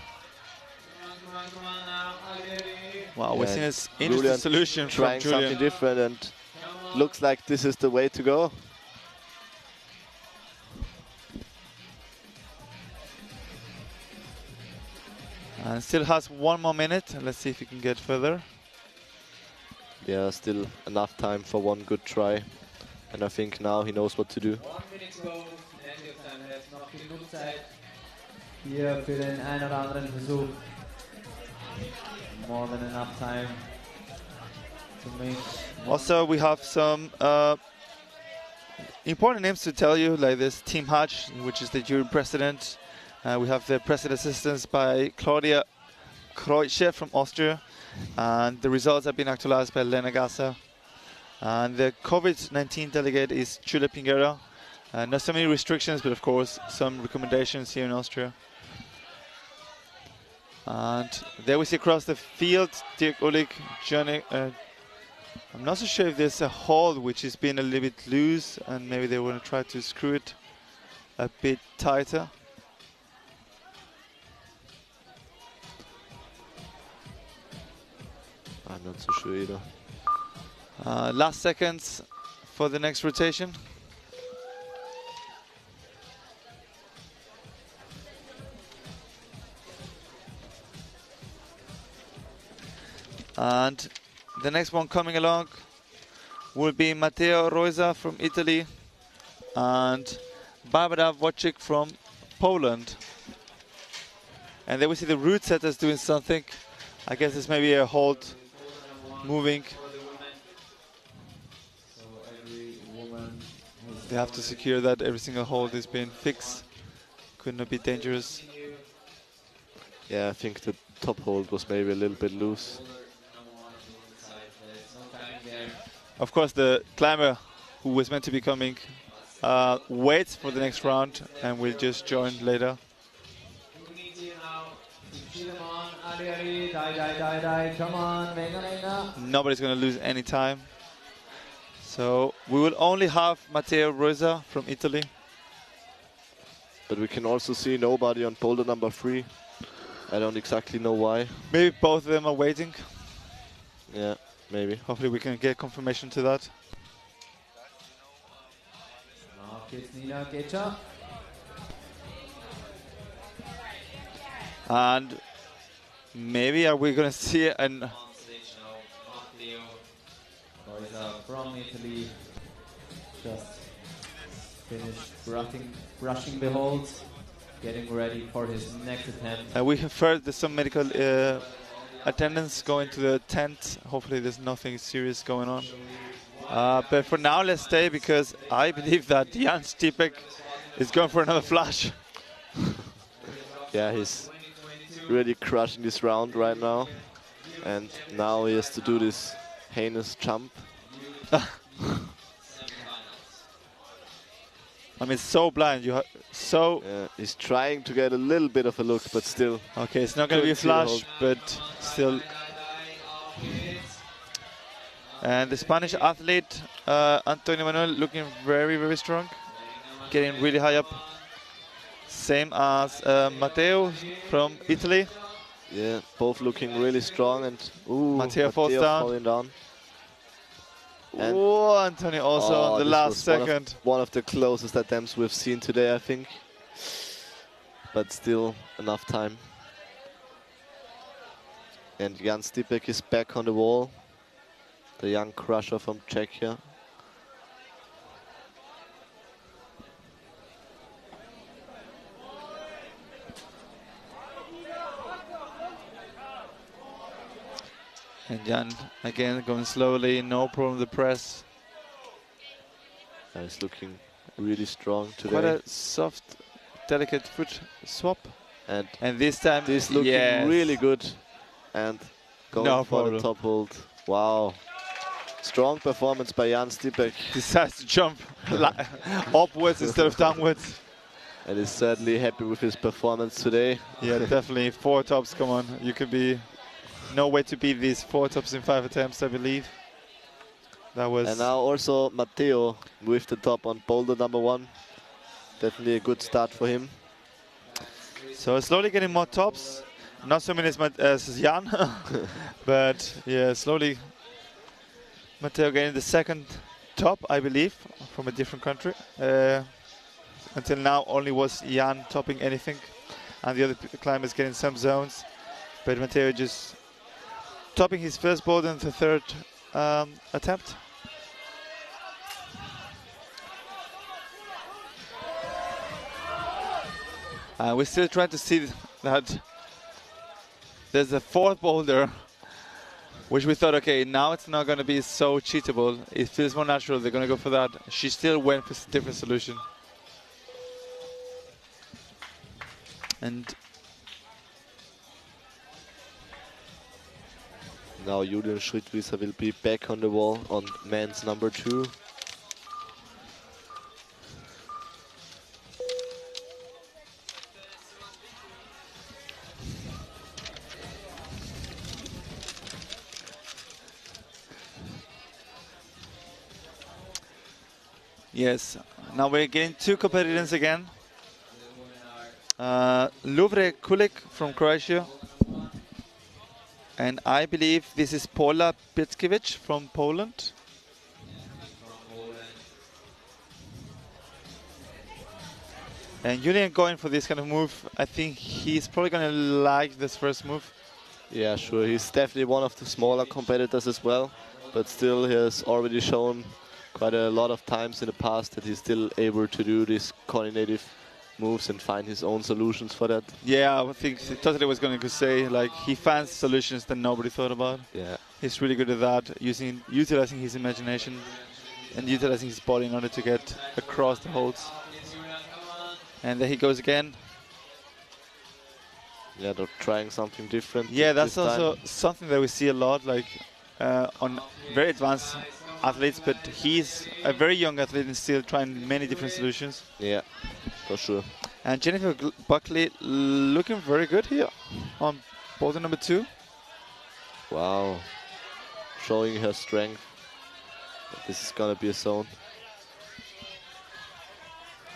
Wow, we're seeing this interesting solution from Julian. Trying something different, and looks like this is the way to go. And still has 1 more minute. Let's see if he can get further. Yeah, still enough time for one good try. And I think now he knows what to do. 1 minute to go. Plenty of time left. Noch genug Zeit hier für den einen oder anderen Versuch. More than enough time to make. Also, we have some important names to tell you, like this Team Hatch, which is the jury president. We have the president assistance by Claudia Kreutsche from Austria, and the results have been actualized by Lena Gasser. And the COVID-19 delegate is Julia Pinguera. Not so many restrictions, but of course some recommendations here in Austria. And there we see across the field Dirk Ulik, Johnny. I'm not so sure if there's a hold which has been a little bit loose, and maybe they want to try to screw it a bit tighter. I'm not so sure either. Last seconds for the next rotation. And the next one coming along will be Matteo Roisa from Italy and Barbara Wojcik from Poland. And there we see the route setters doing something. I guess it's maybe a hold moving. They have to secure that every single hold is being fixed. Could not be dangerous. Yeah, I think the top hold was maybe a little bit loose. Of course, the climber who was meant to be coming waits for the next round and will just join later. Nobody's going to lose any time. So we will only have Matteo Rosa from Italy. But we can also see nobody on boulder number 3. I don't exactly know why. Maybe both of them are waiting. Yeah, maybe. Hopefully we can get confirmation to that. And maybe are we going to see an... From Italy, just finished brushing the holds, getting ready for his next attempt. We have heard there's some medical attendants going to the tent. Hopefully there's nothing serious going on. But for now, let's stay because I believe that Jan Stipek is going for another flash. Yeah, he's really crushing this round right now. And now he has to do this heinous jump. I mean, so blind. You so. Yeah, he's trying to get a little bit of a look, but still. Okay, it's not going to be a flash, but still. And the Spanish athlete Antonio Manuel looking very, very strong, getting really high up. Same as Matteo from Italy. Yeah, both looking really strong, and Matteo falls down. Falling down. And Antonio also on the last second. One of the closest attempts we've seen today, I think. But still enough time. And Jan Stipek is back on the wall. The young crusher from Czechia. And Jan again going slowly, no problem with the press. He's looking really strong today. Quite a soft, delicate foot swap. And this time, this looking really good. And going for the top hold. Wow. Strong performance by Jan Stipek. Decides to jump upwards instead of downwards. And is certainly happy with his performance today. Yeah, definitely. 4 tops, come on. You could be no way to beat these 4 tops in 5 attempts, I believe. That was. And now also Matteo with the top on boulder number 1. Definitely a good start for him. So slowly getting more tops. Not so many as Jan, but yeah, slowly Matteo getting the second top, I believe, from a different country. Until now, only was Jan topping anything, and the other climbers getting some zones. But Matteo just topping his first boulder in the 3rd attempt. We're still trying to see that there's a 4th boulder, which we thought, okay, now it's not going to be so cheatable. It feels more natural. They're going to go for that. She still went for a different solution. And now Julian Schrittwieser will be back on the wall on men's number 2. yes, now we're getting 2 competitors again. Lovre Kulik from Croatia. And I believe this is Paula Pietkiewicz from Poland. And Julian going for this kind of move. I think he's probably going to like this first move. Yeah, sure. He's definitely one of the smaller competitors as well. But still, he has already shown quite a lot of times in the past that he's still able to do these coordinative moves and find his own solutions for that. Yeah, I think totally was going to say, like, he finds solutions that nobody thought about. Yeah. He's really good at that, utilizing his imagination and utilizing his body in order to get across the holds. And there he goes again. Yeah, they're trying something different. Yeah, that's also something that we see a lot, like on very advanced athletes, but he's a very young athlete and still trying many different solutions. Yeah, for sure. And Jennifer Buckley looking very good here on boulder number 2. Wow, showing her strength. This is gonna be a zone.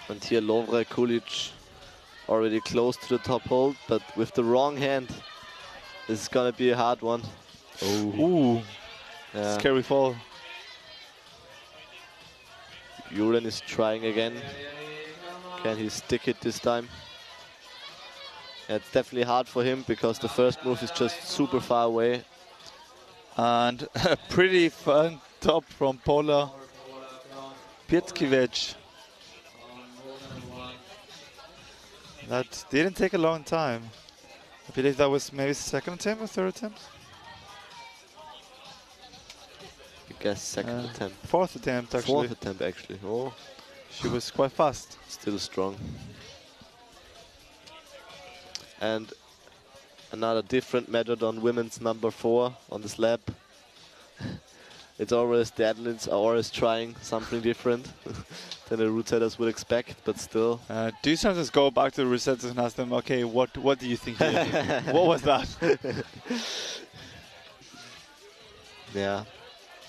And here Lovre Kulic already close to the top hold, but with the wrong hand. This is gonna be a hard one. Oh. Ooh, yeah. Scary fall. Julian is trying again. Can he stick it this time? Yeah, it's definitely hard for him because the first move is just super far away. And a pretty fun top from Paula Pietkiewicz. That didn't take a long time. I believe that was maybe 2nd attempt or 3rd attempt. guess second attempt. Fourth attempt, actually. Fourth attempt, actually. Oh, she was quite fast. Still strong. And another different method on women's number 4 on the slab. It's always, the athletes are always trying something different than the route setters would expect, but still. Do you sometimes go back to the route setters and ask them, okay, what do you think here? What was that? Yeah.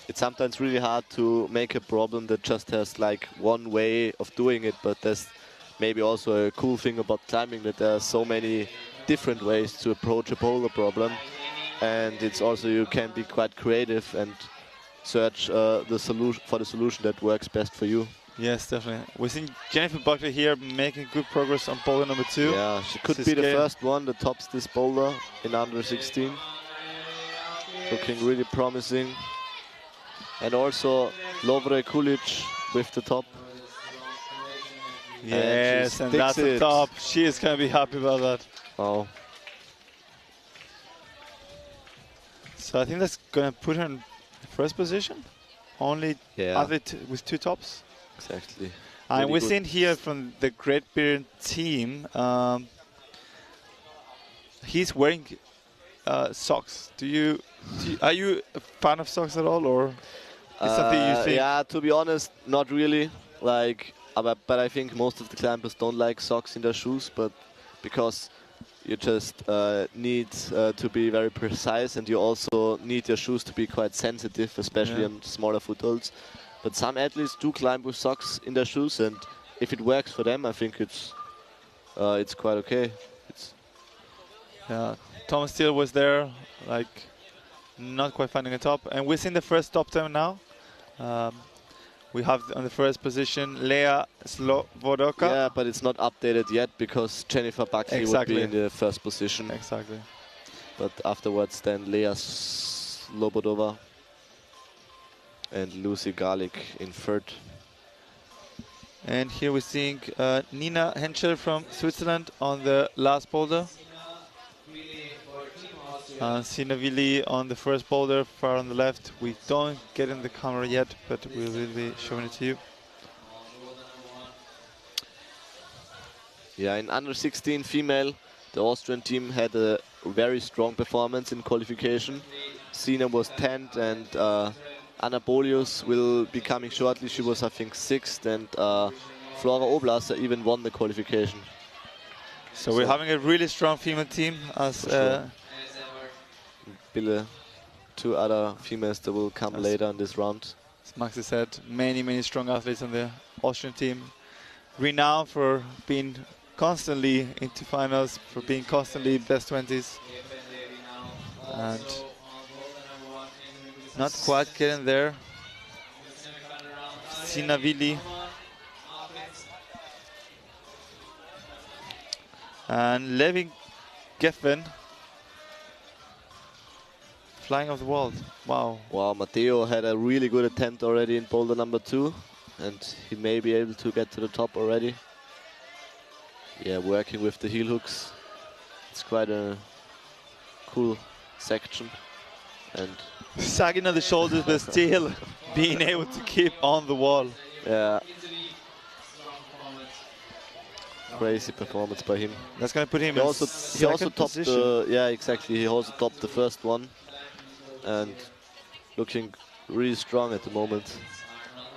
It's sometimes really hard to make a problem that just has like one way of doing it, but there's maybe also a cool thing about climbing, that there are so many different ways to approach a boulder problem, and it's also, you can be quite creative and search the solution that works best for you. Yes, definitely. We've seen Jennifer Buckley here making good progress on boulder number 2. Yeah, she could be the first one that tops this boulder in under 16. Looking really promising. And also Lovre Kulic with the top. Yes, and that's the top. She is going to be happy about that. Wow. So I think that's going to put her in first position. Only athlete with 2 tops. Exactly. And really we're seeing here from the Great Britain team, he's wearing socks. Are you a fan of socks at all, or is something you think? Yeah, to be honest, not really. Like, but I think most of the climbers don't like socks in their shoes, but because you just need to be very precise, and you also need your shoes to be quite sensitive, especially on smaller footholds. But some athletes do climb with socks in their shoes, and if it works for them, I think it's quite okay. Yeah, Thomas Steele was there, like not quite finding a top, and we're seeing the first top time now. We have on the first position Lea Slobodoka. Yeah, but it's not updated yet because Jennifer Buckley would be in the first position. Exactly. But afterwards then Lea Slobodova and Lucy Garlic in third. And here we're seeing Nina Henschel from Switzerland on the last boulder. Sina Vili on the first boulder, far on the left. We don't get in the camera yet, but we will be showing it to you. Yeah, in under 16 female, the Austrian team had a very strong performance in qualification. Sina was 10th, and Anna Bolius will be coming shortly. She was, I think, 6th, and Flora Oblasser even won the qualification. So we're having a really strong female team, as two other females that will come later in this round. As Maxi said, many strong athletes on the Austrian team, renowned for being constantly into finals, for being constantly best 20s, and not quite getting there. Sina Vili and Levin Geffen flying off the wall. Wow. Wow, Matteo had a really good attempt already in boulder number 2, and he may be able to get to the top already. Yeah, working with the heel hooks. It's quite a cool section. And sagging on the shoulders, but still being able to keep on the wall. Yeah. Crazy performance by him. That's going to put him he in also topped position. yeah, exactly. He also topped the first one, and looking really strong at the moment.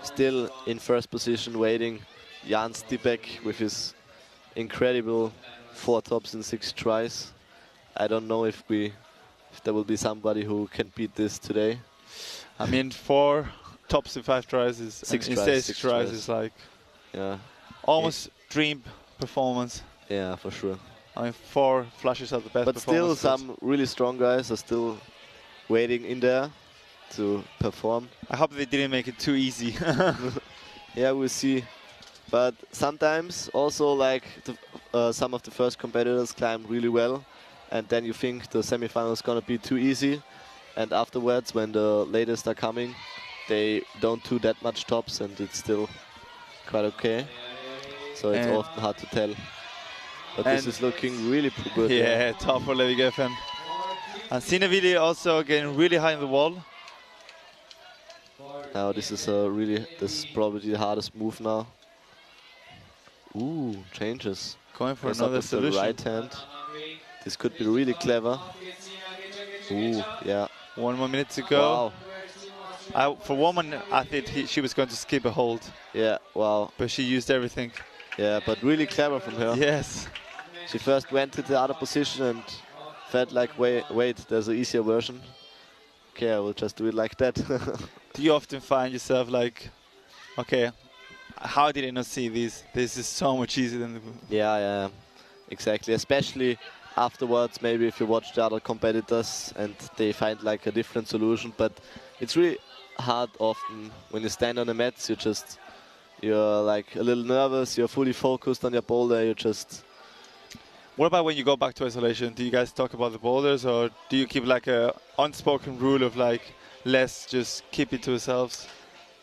Still in first position, waiting. Jan Stibek with his incredible 4 tops in 6 tries. I don't know if there will be somebody who can beat this today. I mean, 4 tops in 5 tries is 6 tries is like almost dream performance. Yeah, for sure. I mean, 4 flashes are the best. But still, some really strong guys are still waiting in there to perform. I hope they didn't make it too easy. Yeah, we'll see. But sometimes also, like some of the first competitors climb really well, and then you think the semifinal is gonna be too easy, and afterwards, when the latest are coming, they don't do that much tops, and it's still quite okay. So it's often hard to tell. But this is looking really good. Yeah, top for Levi Geffen. And Sina Vili also getting really high in the wall. Now this is this is probably the hardest move now. Ooh, changes. Going for Goes up another with the solution. right hand. This could be really clever. Ooh, yeah. 1 more minute to go. Wow. For woman, I thought she was going to skip a hold. Yeah, wow. But she used everything. Yeah, but really clever from her. Yes. She first went to the other position and felt like, wait, there's an easier version. Okay, I will just do it like that. Do you often find yourself like, okay, how did I not see this? This is so much easier than the... Yeah, exactly. Especially afterwards, maybe if you watch the other competitors and they find like a different solution. But it's really hard often when you stand on the mats. You're like a little nervous. You're fully focused on your boulder. You just... What about when you go back to isolation? Do you guys talk about the boulders, or do you keep like a unspoken rule of like, let's just keep it to ourselves?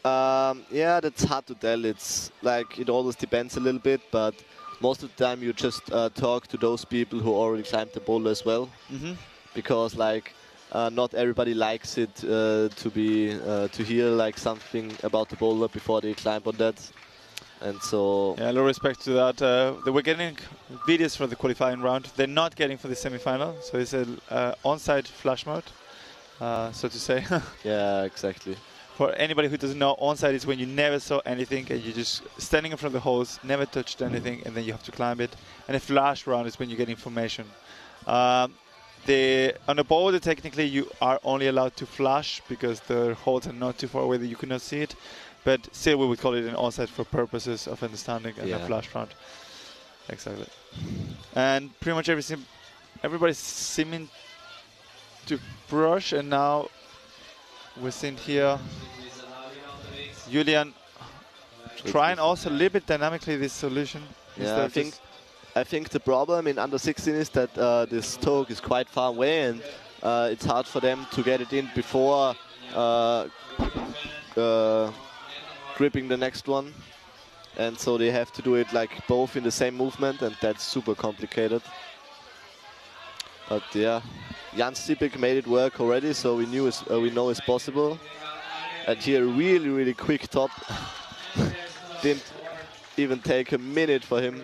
Yeah, that's hard to tell. It's like, it always depends a little bit, but most of the time you just talk to those people who already climbed the boulder as well. Because like, not everybody likes it to hear like something about the boulder before they climb on that. And so... Yeah, no respect to that. They were getting videos for the qualifying round. They're not getting for the semi-final, so it's a on-site flash mode, so to say. Yeah, exactly. For anybody who doesn't know, on-site is when you never saw anything and you're just standing in front of the holes, never touched anything, and then you have to climb it. And a flash round is when you get information. On a boulder, technically, you are only allowed to flash because the holes are not too far away that you cannot see it. But still, we would call it an on-site for purposes of understanding and a flash round. Exactly. And pretty much everybody's seeming to brush, and now we're seeing here Julian trying also a little bit dynamically this solution. Yeah, I think the problem in under 16 is that this toe is quite far away, and it's hard for them to get it in before gripping the next one, and so they have to do it like both in the same movement, and that's super complicated. But yeah, Jan Stipik made it work already, so we know it's possible. And here, really quick top. Didn't even take a minute for him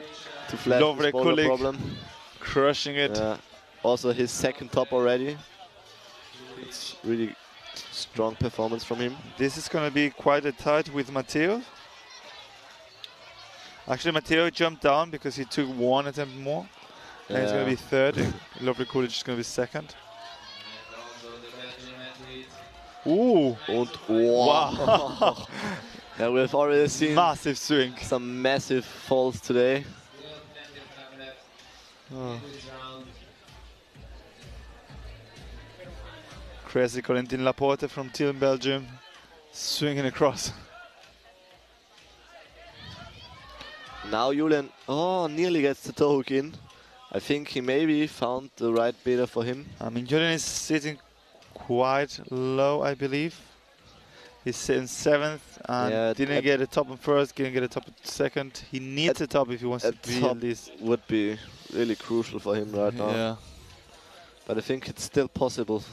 to flash the boulder problem. Crushing it. Also his second top already. It's really strong performance from him. This is going to be quite a tight with Matteo. Actually, Matteo jumped down because he took one attempt more. And he's going to be third. Lovely Coolidge is going to be second. Ooh! Wow! Yeah, we've already seen massive swing. Some massive falls today. Crazy Corentin Laporte from Tiel, Belgium, swinging across. Now Julian, nearly gets the toe hook in. I think he maybe found the right beta for him. I mean, Julian is sitting quite low, I believe. He's sitting 7th and didn't get a top on first, didn't get a top on second. He needs a top if he wants to be at least. Would be really crucial for him right now. Yeah. But I think it's still possible.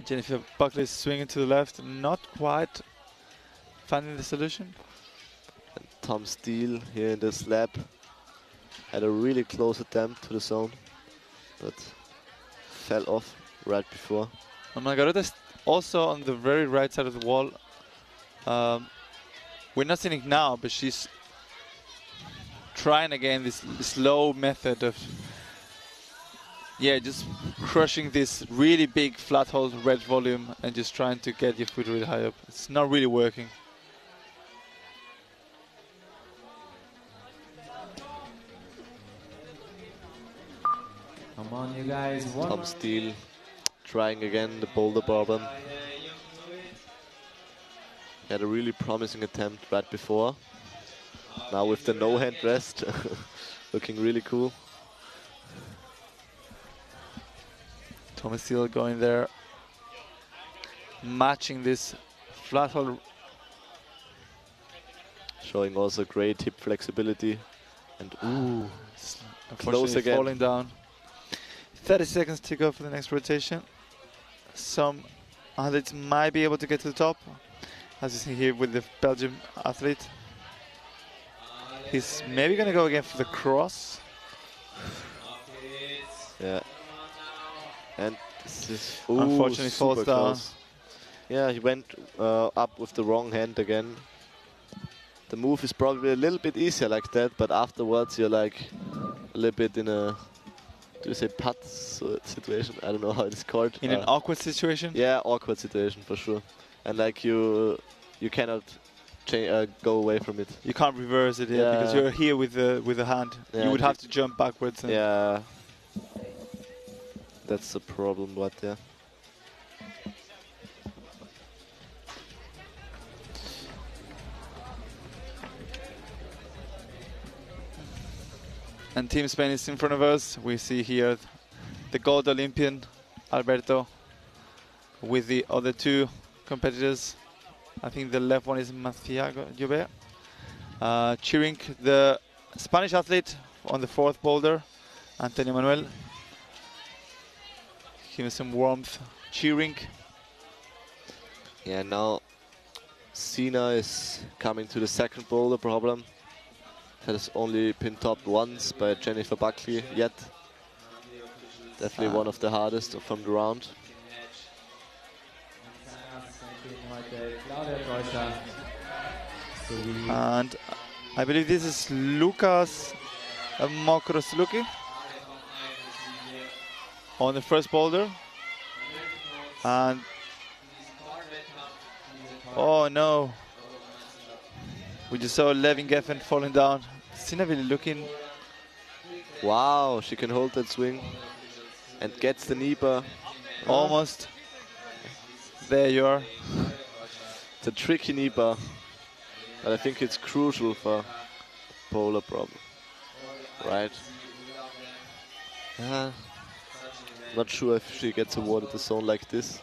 Jennifer Buckley is swinging to the left, not quite finding the solution. And Tom Steele here in the slab had a really close attempt to the zone, but fell off right before. And Margareta is also on the very right side of the wall. We're not seeing it now, but she's trying again this slow method of just crushing this really big flat hole red volume and just trying to get your foot really high up. It's not really working. Come on, you guys. Tom Steele trying again the boulder problem. Had a really promising attempt right before. Now with the no-hand rest, looking really cool. Thomas Steele going there, matching this flat hole. Showing also great hip flexibility. And close again. Falling down. 30 seconds to go for the next rotation. Some athletes might be able to get to the top. As you see here with the Belgium athlete. He's maybe going to go again for the cross. Yeah. And this is unfortunately falls super down. close. Yeah, he went up with the wrong hand again. The move is probably a little bit easier like that, but afterwards you're like a little bit in a, do you say putt situation? I don't know how it's called. In an awkward situation? Yeah, awkward situation for sure. And like you cannot go away from it. You can't reverse it, yeah, because you're here with the hand. Yeah, you would have to jump backwards. And yeah, that's the problem. But yeah. And Team Spain is in front of us. We see here the gold Olympian, Alberto, with the other two competitors. I think the left one is Mathiago Llobet. Cheering the Spanish athlete on the fourth boulder, Antonio Manuel. Give him some warmth, cheering. Yeah, now Sina is coming to the second boulder problem. Has only been topped once by Jennifer Buckley yet. Definitely one of the hardest from the round. And I believe this is Lucas Mokrosluki on the first boulder. And oh no, we just saw Levin Geffen falling down. Sina really looking. Wow, she can hold that swing and gets the knee bar. Almost. There you are. It's a tricky knee bar, but I think it's crucial for bowler problem. Right. Not sure if she gets awarded the zone like this.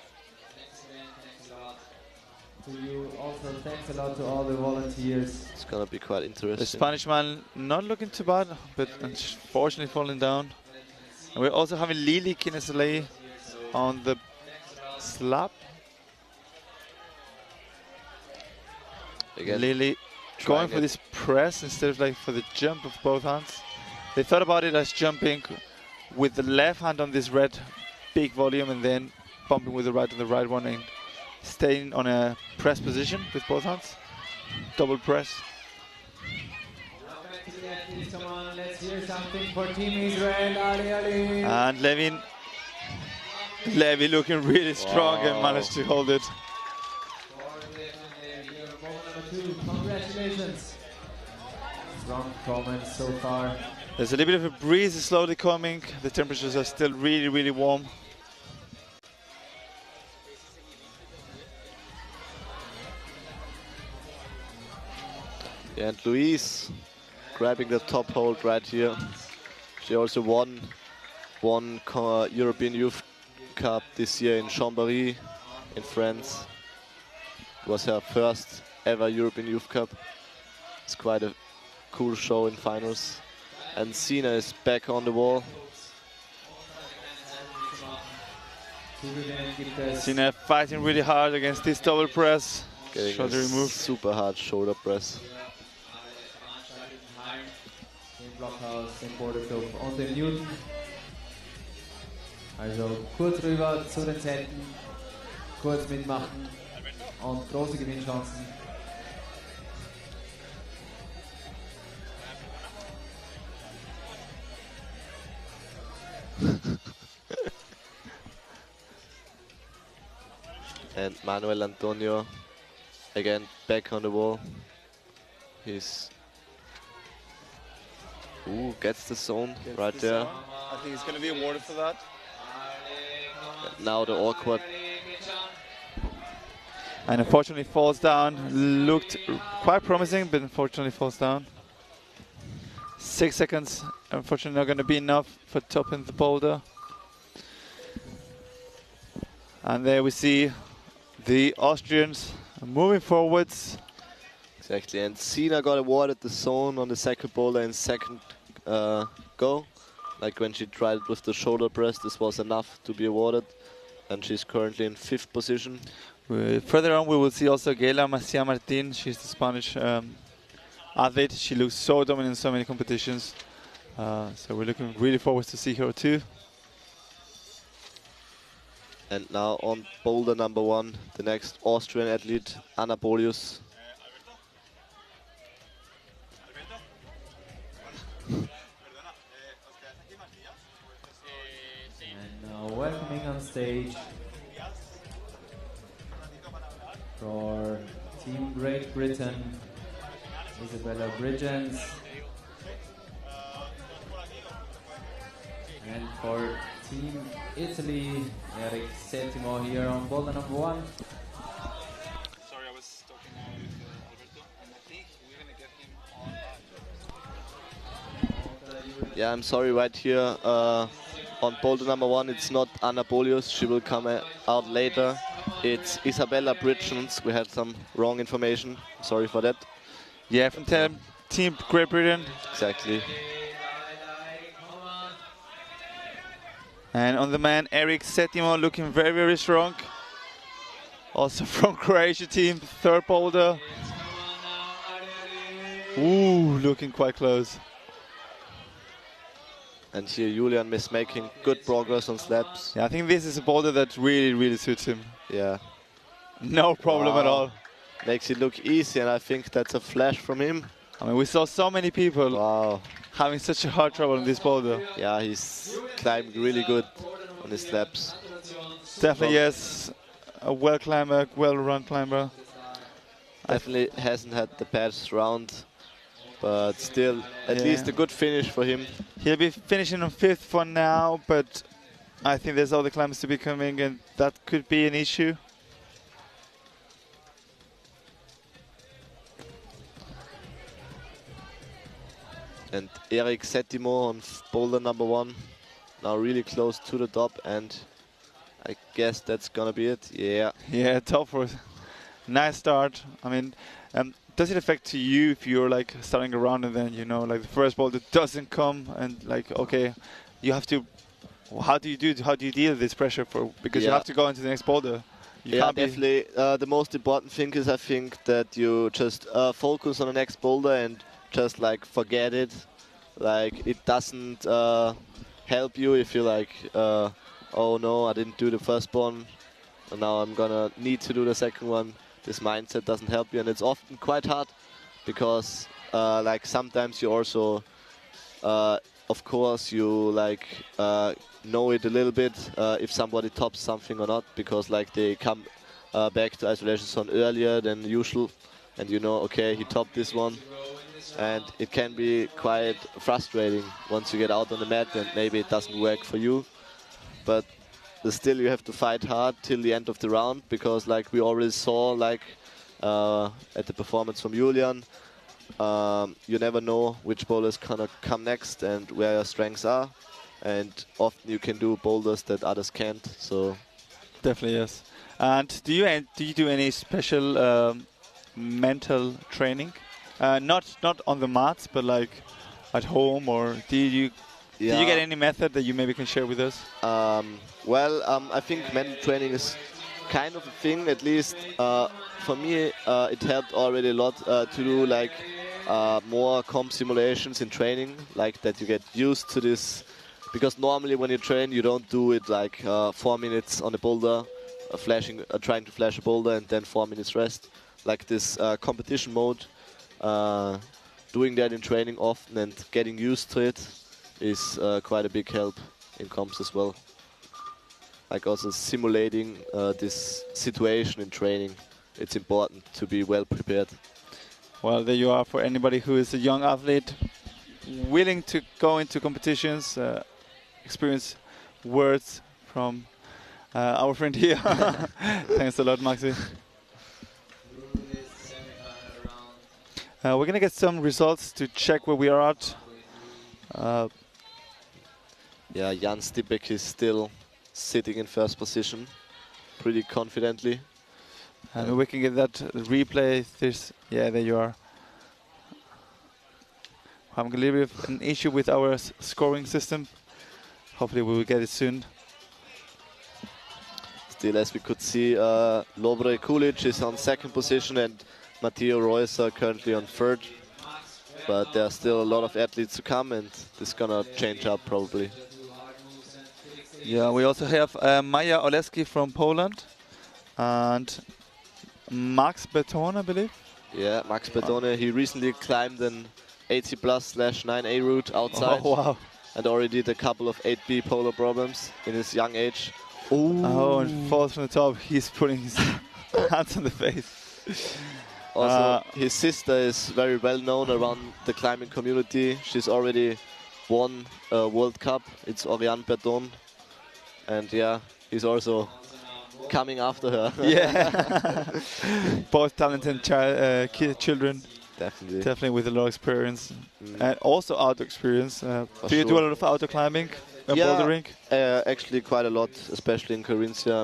To you also, thanks a lot to all the volunteers. It's gonna be quite interesting. The Spanish man not looking too bad, but unfortunately falling down. And we're also having Lili Kinesalei on the slab. Again, Lili going for this press instead of like for the jump of both hands. They thought about it as jumping with the left hand on this red big volume and then bumping with the right on the right one and staying on a press position with both hands. Double press. Come on, let's hear something for Team Israel. Ali, Ali. And Levi looking really strong and managed to hold it. Congratulations. Strong comments so far. There's a little bit of a breeze slowly coming. The temperatures are still really, really warm. Yeah, and Louise grabbing the top hold right here. She also won European Youth Cup this year in Chambéry in France. It was her first ever European Youth Cup. It's quite a cool show in finals. And Sina is back on the wall. Sina fighting really hard against this double press. Getting shoulder remove. Super hard shoulder press. Blockhaus im Borderclub und dem Newton. Also kurz rüber zu den Zeiten, kurz mitmachen und große Gewinnchancen. And Manuel Antonio again back on the wall. He's gets the zone right there. I think he's going to be awarded for that. And now the awkward. And unfortunately falls down. Looked quite promising, but unfortunately falls down. 6 seconds. Unfortunately not going to be enough for topping the boulder. And there we see the Austrians moving forwards. Exactly, and Sina got awarded the zone on the second boulder in second go. Like when she tried it with the shoulder press, this was enough to be awarded. and she's currently in 5th position. Further on, we will see also Gela Macia Martin. She's the Spanish athlete. She looks so dominant in so many competitions. So we're looking really forward to see her too. And now on boulder number 1, the next Austrian athlete, Anna Polius. And now welcoming on stage for Team Great Britain, Isabella Bridgens. And for Team Italy, Eric Settimo here on boulder number 1. Sorry, I was talking now with Alberto, and I think we're going to get him on. Yeah, I'm sorry, right here on boulder number 1, it's not Anna Polius. She will come out later. It's Isabella Bridgens. We had some wrong information. Sorry for that. Yeah, from Team Great Britain. Exactly. And on the man, Eric Settimo, looking very, very strong. Also from Croatia team, 3rd boulder. Ooh, looking quite close. And here Julian is making good progress on slabs. Yeah, I think this is a boulder that really, really suits him. Yeah. No problem at all. Makes it look easy, and I think that's a flash from him. I mean, we saw so many people having such a hard trouble on this boulder. Yeah, he's climbing really good on his slabs. Definitely, yes. A well-climber, well-run climber. Definitely hasn't had the best round, but still, at least a good finish for him. He'll be finishing on 5th for now, but I think there's other climbers to be coming, and that could be an issue. And Eric Settimo on boulder number 1, now really close to the top, and I guess that's gonna be it. Yeah. Yeah, top for it. Nice start. I mean, does it affect you if you're like starting around and then, you know, like the first boulder doesn't come and like, okay, you have to, how do you deal with this pressure because you have to go into the next boulder? You can't definitely. The most important thing is, I think, that you just focus on the next boulder and just like forget it. Like, it doesn't help you if you like, oh no, I didn't do the first one, and now I'm gonna need to do the second one. This mindset doesn't help you, and it's often quite hard because like sometimes you also, of course, you like know it a little bit if somebody tops something or not, because like they come back to isolation zone earlier than usual, and you know, okay, he topped this one. And it can be quite frustrating once you get out on the mat and maybe it doesn't work for you. But still you have to fight hard till the end of the round, because like we already saw, like at the performance from Julian, you never know which boulder is gonna come next and where your strengths are. And often you can do boulders that others can't. So definitely, yes. And do you do any special mental training? Not on the mats, but like at home, or do you get any method that you maybe can share with us? I think mental training is kind of a thing. At least for me, it helped already a lot to do like more comp simulations in training, like that you get used to this. Because normally when you train, you don't do it like 4 minutes on a boulder, trying to flash a boulder and then 4 minutes rest. Like this competition mode. Doing that in training often and getting used to it is quite a big help in comps as well. Like also simulating this situation in training. It's important to be well prepared. Well, there you are for anybody who is a young athlete willing to go into competitions, experience words from our friend here. Thanks a lot, Maxi. We're going to get some results to check where we are at. Yeah, Jan Stipek is still sitting in first position pretty confidently. And we can get that replay. Yeah, there you are. I'm having a little bit of an issue with our scoring system. Hopefully we will get it soon. Still, as we could see, Lovre Kulic is on second position and Matteo Reuser currently on third. But there are still a lot of athletes to come, and this is gonna change up probably. Yeah, we also have Maja Oleski from Poland and Max Beton, I believe. Yeah, Max Betone, he recently climbed an 80+/9A route outside. Oh, wow. And already did a couple of 8B polar problems in his young age. Oh, and falls from the top. He's putting his hands on the face. Also, his sister is very well known around the climbing community. She's already won a World Cup. It's Oriane Perdon. And yeah, he's also coming after her. Yeah. Both talented children. Definitely. Definitely with a lot of experience. And also outdoor experience. Do you do a lot of outdoor climbing and bouldering? Actually quite a lot, especially in Carinthia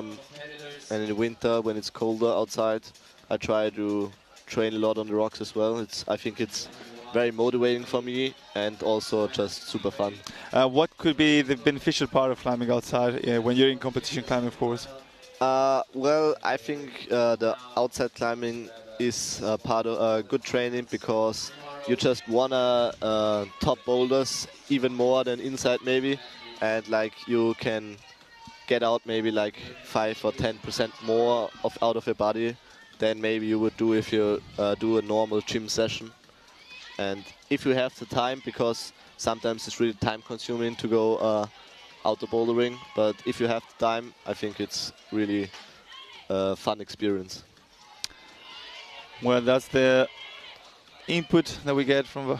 and in the winter when it's colder outside. I try to train a lot on the rocks as well. I think it's very motivating for me and also just super fun. What could be the beneficial part of climbing outside when you're in competition climbing, of course? Well, I think the outside climbing is part of good training because you just wanna top boulders even more than inside maybe, and like you can get out maybe like 5 or 10% more out of your body than maybe you would do if you do a normal gym session. And if you have the time, because sometimes it's really time consuming to go outdoor bouldering, but if you have the time, I think it's really a fun experience. Well, that's the input that we get from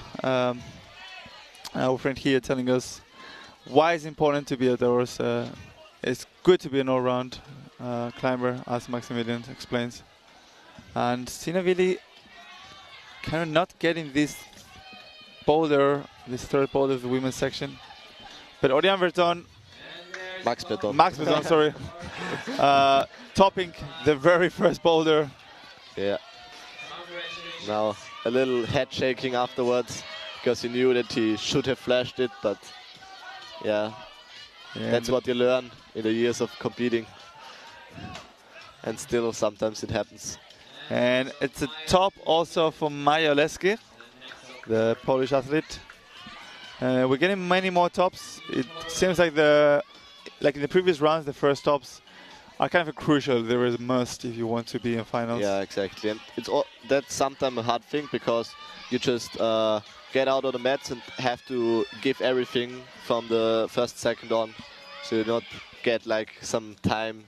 our friend here telling us why it's important to be outdoors. It's good to be an all-round climber, as Maximilian explains. And Sina really kind of not getting this boulder, this third boulder of the women's section. But Oriane Verdon, Max Beton, sorry, topping the very first boulder. Yeah. Now a little head shaking afterwards because he knew that he should have flashed it, but yeah, that's what you learn in the years of competing. And still sometimes it happens. And it's a top also for Maja Oleski, the Polish athlete. We're getting many more tops. It seems like in the previous rounds, the first tops are kind of crucial. There is a must if you want to be in finals. Yeah, exactly. And that's sometimes a hard thing because you just get out on the mats and have to give everything from the first second on. So you not get like some time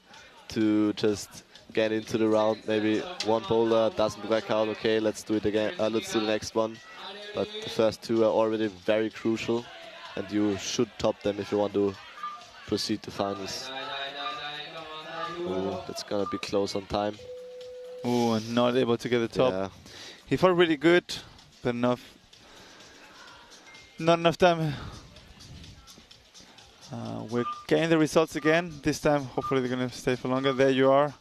to just get into the round. Maybe one boulder doesn't work out. Okay, let's do it again. Let's do the next one. But the first two are already very crucial, and you should top them if you want to proceed to finals. Ooh, that's gonna be close on time. Ooh, and not able to get the top. Yeah. He fought really good, but not enough time. We're getting the results again. This time, hopefully they're gonna stay for longer. There you are.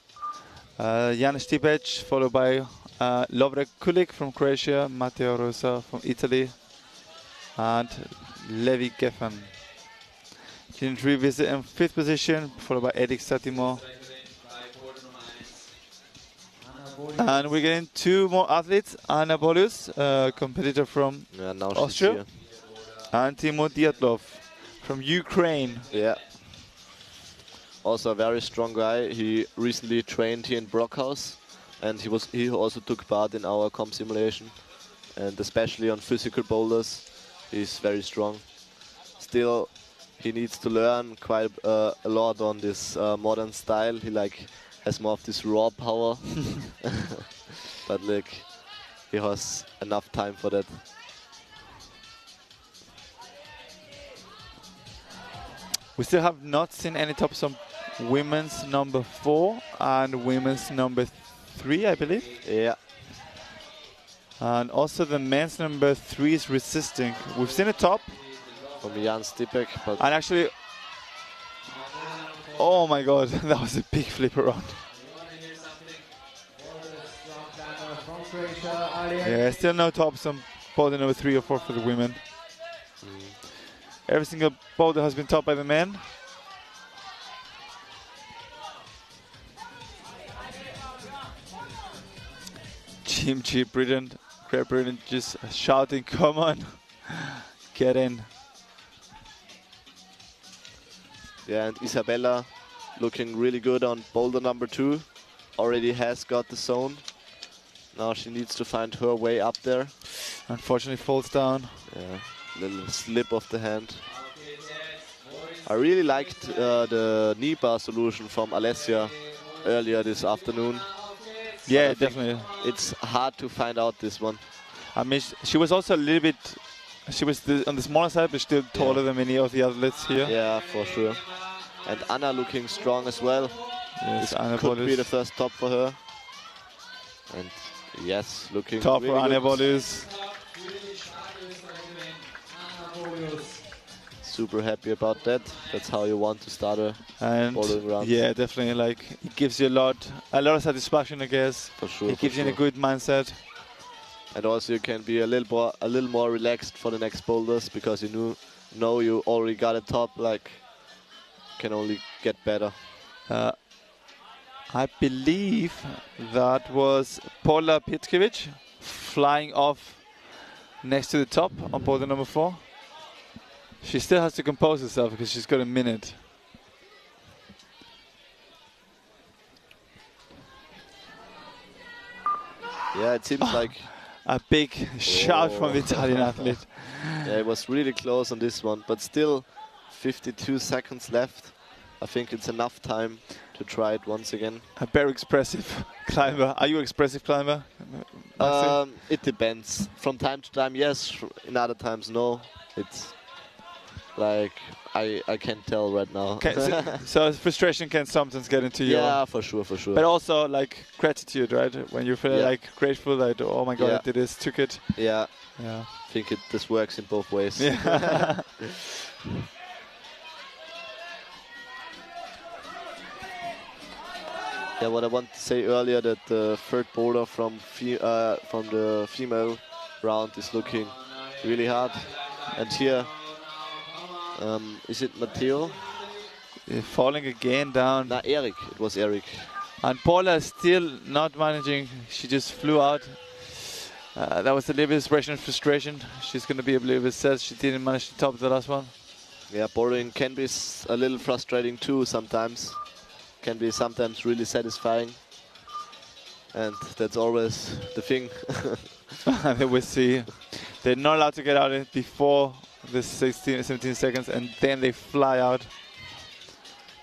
Jan Štipić, followed by Lovre Kulic from Croatia, Matteo Rosa from Italy, and Levi Geffen. Didn't revisit in 5th position, followed by Erik Satimo. And we're getting 2 more athletes, Anna Bolus, competitor from Austria, and Timo Dyatlov from Ukraine. Yeah. Also a very strong guy. He recently trained here in Brockhaus, and he also took part in our comp simulation, and especially on physical boulders, he's very strong. Still, he needs to learn quite a lot on this modern style. He has more of this raw power, but he has enough time for that. We still have not seen any tops on women's number 4 and women's number 3, I believe. Yeah. And also the men's number 3 is resisting. We've seen a top from Jan Štipić, but and actually, oh my god, that was a big flip around. Yeah, still no tops on boulder number 3 or 4 for the women. Every single boulder has been topped by the men. Team G, brilliant. Great, brilliant. Just shouting, come on. Get in. Yeah, and Isabella looking really good on boulder number 2. Already has got the zone. Now she needs to find her way up there. Unfortunately falls down. Yeah, little slip of the hand. I really liked the knee bar solution from Alessia earlier this afternoon. Yeah, definitely. It's hard to find out this one. I mean, she was also a little bit, she was on the smaller side, but still taller than many of the athletes here. Yeah, for sure. And Anna looking strong as well. Yes, this Anna could Bolus. be the first top for her. And yes, looking top really for Anna good. Bolus. Super happy about that. That's how you want to start a bouldering round. Yeah, definitely. Like, it gives you a lot of satisfaction, I guess. For sure. It gives you a good mindset. And also you can be a little more relaxed for the next boulders because you know you already got a top. Like, can only get better. I believe that was Paula Pitkevich flying off next to the top on boulder number 4. She still has to compose herself because she's got a minute. Yeah, it seems like a big shout from the Italian athlete. Yeah, it was really close on this one, but still 52 seconds left. I think it's enough time to try it once again. A very expressive climber. Are you an expressive climber? It depends. From time to time, yes. In other times, no. It's like I can't tell right now. So frustration can sometimes get into you. Yeah, for sure, for sure. But also like gratitude, right? When you feel like grateful, like oh my god, I did this, took it. Yeah. Yeah. I think this works in both ways. Yeah. Yeah, what I want to say earlier that the third boulder from the female round is looking really hard. And here, is it Matteo? Falling again down. No, Eric. It was Eric. And Paula is still not managing. She just flew out. That was a little bit of expression of frustration. She's going to be a little bit sad she didn't manage to top the last one. Yeah, bouldering can be a little frustrating too sometimes. Can be sometimes really satisfying. And that's always the thing. Then we see they're not allowed to get out before the 17 seconds, and then they fly out.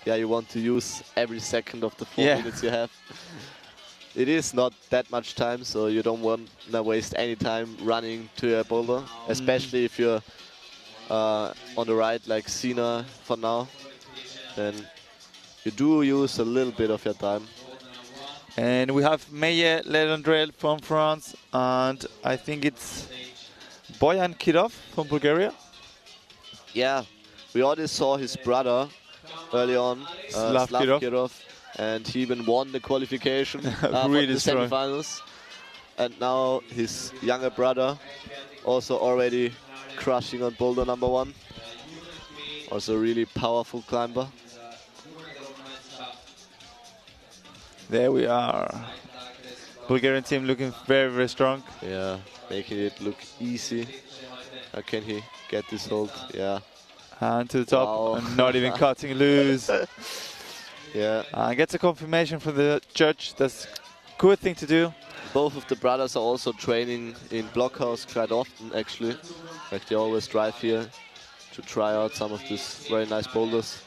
Yeah, you want to use every second of the 4 minutes you have. It is not that much time, so you don't want to waste any time running to a boulder, especially if you're on the right, like Sina for now. Then you do use a little bit of your time. And we have Meyer Ledandrel from France, and I think it's Bojan Kirov from Bulgaria. Yeah, we already saw his brother early on, Slab Kirov, and he even won the qualification really for the semifinals. And now his younger brother also already crushing on boulder number 1. Also a really powerful climber. There we are. Bulgarian team looking very, very strong. Yeah, making it look easy. How can he get this hold? Yeah. And to the top, and not even cutting loose. Yeah. And gets a confirmation from the judge. That's a good thing to do. Both of the brothers are also training in Blockhouse quite often, actually. Like they always drive here to try out some of these very nice boulders.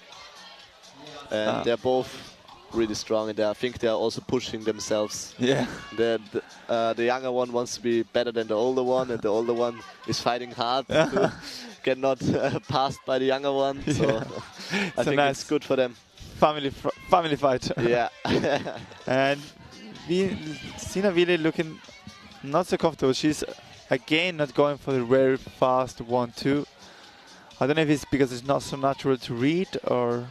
And they're both really strong, and I think they're also pushing themselves. Yeah. The younger one wants to be better than the older one, and the older one is fighting hard to get not passed by the younger one. So I think it's good for them. Family fight. Yeah. And Sina really looking not so comfortable. She's again not going for the very fast 1-2. I don't know if it's because it's not so natural to read, or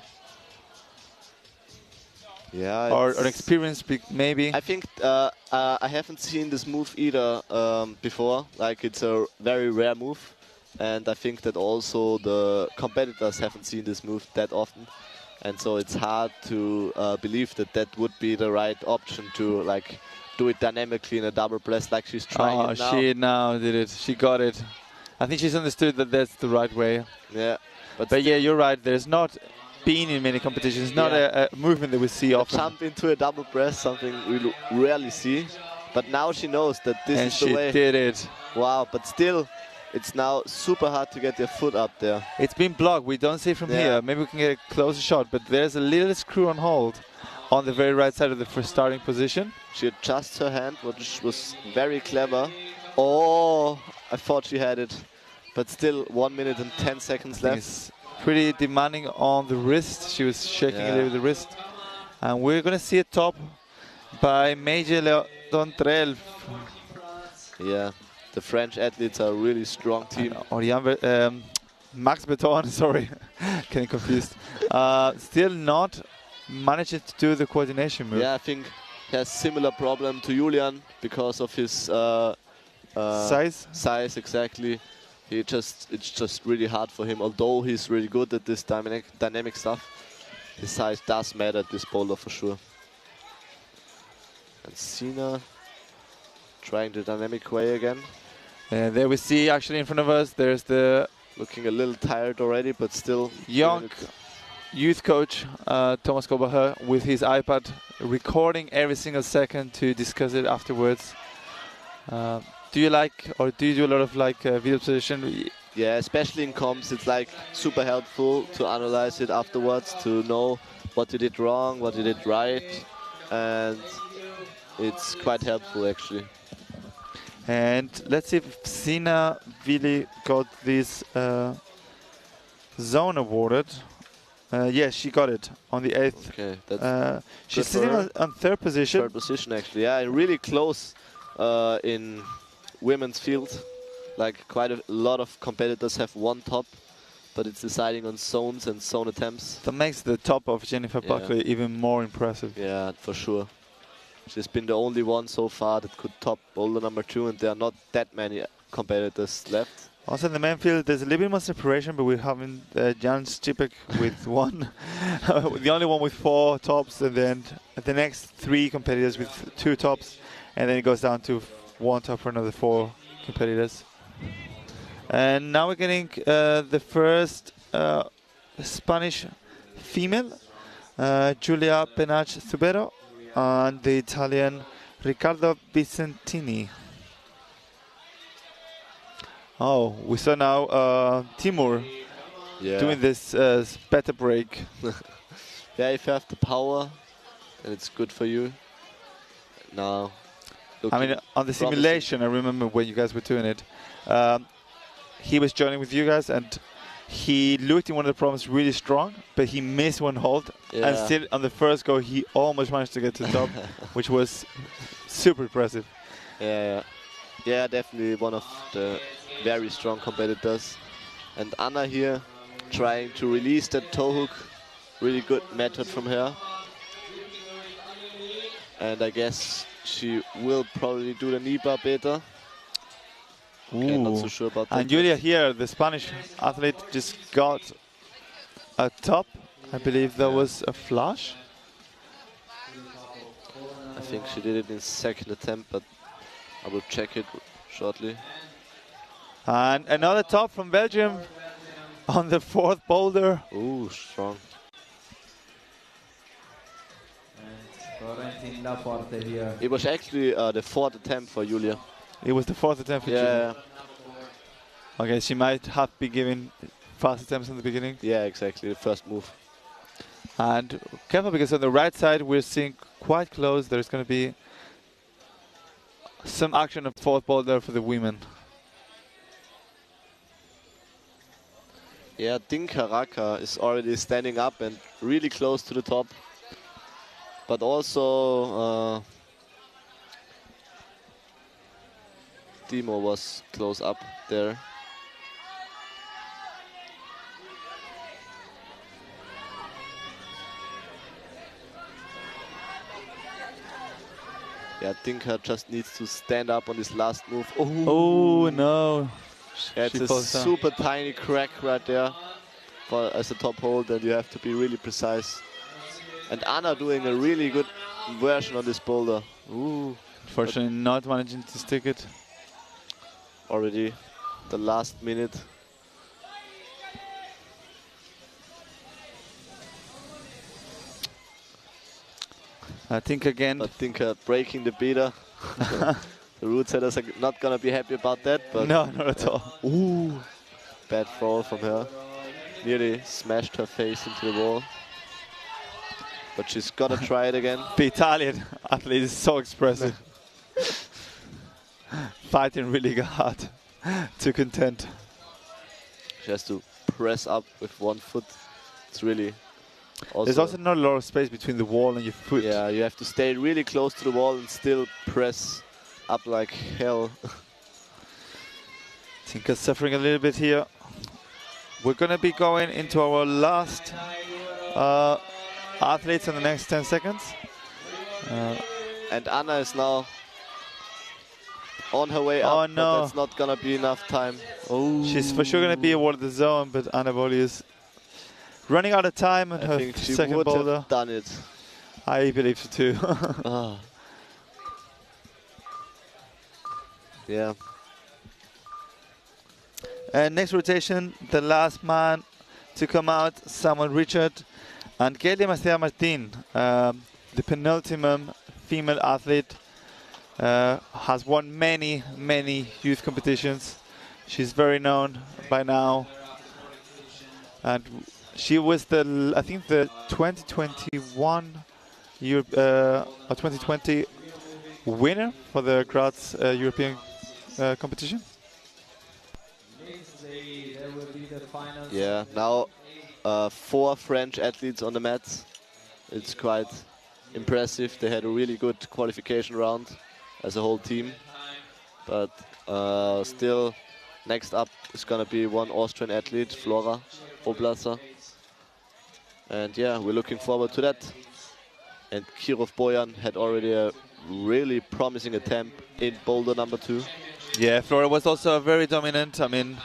or an experience, maybe. I think I haven't seen this move either before. Like, it's a very rare move, and I think that also the competitors haven't seen this move that often, and so it's hard to believe that that would be the right option to like do it dynamically in a double press like she's trying it now. She now did it. She got it. I think she's understood that that's the right way. Yeah. But yeah, you're right. There's not been in many competitions. Not a movement that we see often. Jump into a double press, something we rarely see. But now she knows that this is the way. And she did it. Wow, but still, it's now super hard to get your foot up there. It's been blocked. We don't see it from here. Maybe we can get a closer shot. But there's a little screw on hold on the very right side of the first starting position. She adjusts her hand, which was very clever. Oh, I thought she had it. But still, 1 minute and 10 seconds left. It's pretty demanding on the wrist. She was shaking a little bit the wrist. And we're going to see a top by Major Leontrel. Yeah, the French athletes are a really strong team. Max Beton, sorry, getting confused. Still not managing to do the coordination move. Yeah, I think he has similar problem to Julian because of his size. Size, exactly. It's just really hard for him. Although he's really good at this dynamic stuff, his size does matter at this boulder for sure. And Sina trying the dynamic way again. And there we see actually in front of us, there's the looking a little tired already, but still young youth coach Thomas Kobacher with his iPad recording every single second to discuss it afterwards. Do you like, or do you do a lot of like video observation? Yeah, especially in comps, it's like super helpful to analyze it afterwards, to know what you did wrong, what you did right, and it's quite helpful actually. And let's see if Sina really got this zone awarded. Yes, she got it on the 8th. Okay, that's she's sitting on third position. Third position actually, yeah, and really close in women's field. Like quite a lot of competitors have one top, but it's deciding on zones and zone attempts. That makes the top of Jennifer Buckley even more impressive. Yeah, for sure. She's been the only one so far that could top boulder number 2, and there are not that many competitors left. Also in the main field, there's a little bit more separation, but we're having Jan Stipek with one, the only one with 4 tops, and then the next 3 competitors with 2 tops, and then it goes down to 1 top for another 4 competitors. And now we're getting the first Spanish female, Giulia Penach-Zubero, and the Italian Riccardo Vicentini. Oh, we saw now Timur doing this better break. Yeah, if you have the power, then it's good for you. Now, I mean, on the simulation, I remember when you guys were doing it, he was joining with you guys, and he looked in one of the problems really strong, but he missed one hold, and still on the first go, he almost managed to get to the top, which was super impressive. Yeah, definitely one of the very strong competitors. And Anna here trying to release that toe hook. Really good method from her. And I guess she will probably do the knee bar better. Okay, not so sure about that. And Julia here, the Spanish athlete, just got a top. I believe that was a flush. I think she did it in second attempt, but I will check it shortly. And another top from Belgium on the 4th boulder. Ooh, strong. It was actually the 4th attempt for Julia. It was the 4th attempt for Julia. Okay, she might have been given fast attempts in the beginning. Yeah, exactly, the first move. And careful, because on the right side we're seeing quite close. There's going to be some action of 4th boulder for the women. Yeah, Dinka Raka is already standing up and really close to the top. But also Timo was close up there. Yeah, Dinka just needs to stand up on this last move. Oh no. Yeah, it's a super tiny crack right there as a top hold, and you have to be really precise. And Anna doing a really good version on this boulder. Ooh. Unfortunately, not managing to stick it. Already the last minute. I think again. I think breaking the beater. The root setters are not gonna be happy about that, but No, not at all. ooh, bad throw from her. Nearly smashed her face into the wall. But she's gotta try it again. The Italian athlete is so expressive. Fighting really hard to contend. She has to press up with one foot. It's really There's also not a lot of space between the wall and your foot. Yeah, you have to stay really close to the wall and still press up like hell. Tinka's suffering a little bit here. We're going to be going into our last athletes in the next 10 seconds. And Anna is now on her way Oh, up, no. but that's not gonna be enough time. Oh, She's for sure going to be awarded the zone, but Anna Bolli is running out of time on I her think she second would boulder. have done it. I believe so too. Ah. Yeah. And next rotation, the last man to come out, Samuel Richard and Kelly Mastea Martin, the penultimate female athlete, has won many youth competitions. She's very known by now, and she was the, I think, the 2021 or 2020 winner for the Graz European competition. There will be the finals. Yeah, now 4 French athletes on the mats. It's quite impressive. They had a really good qualification round as a whole team. But still, next up is going to be one Austrian athlete, Flora Oblasser. And yeah, we're looking forward to that. And Kirov Bojan had already a really promising attempt in boulder number 2. Yeah, Flora was also very dominant. I mean,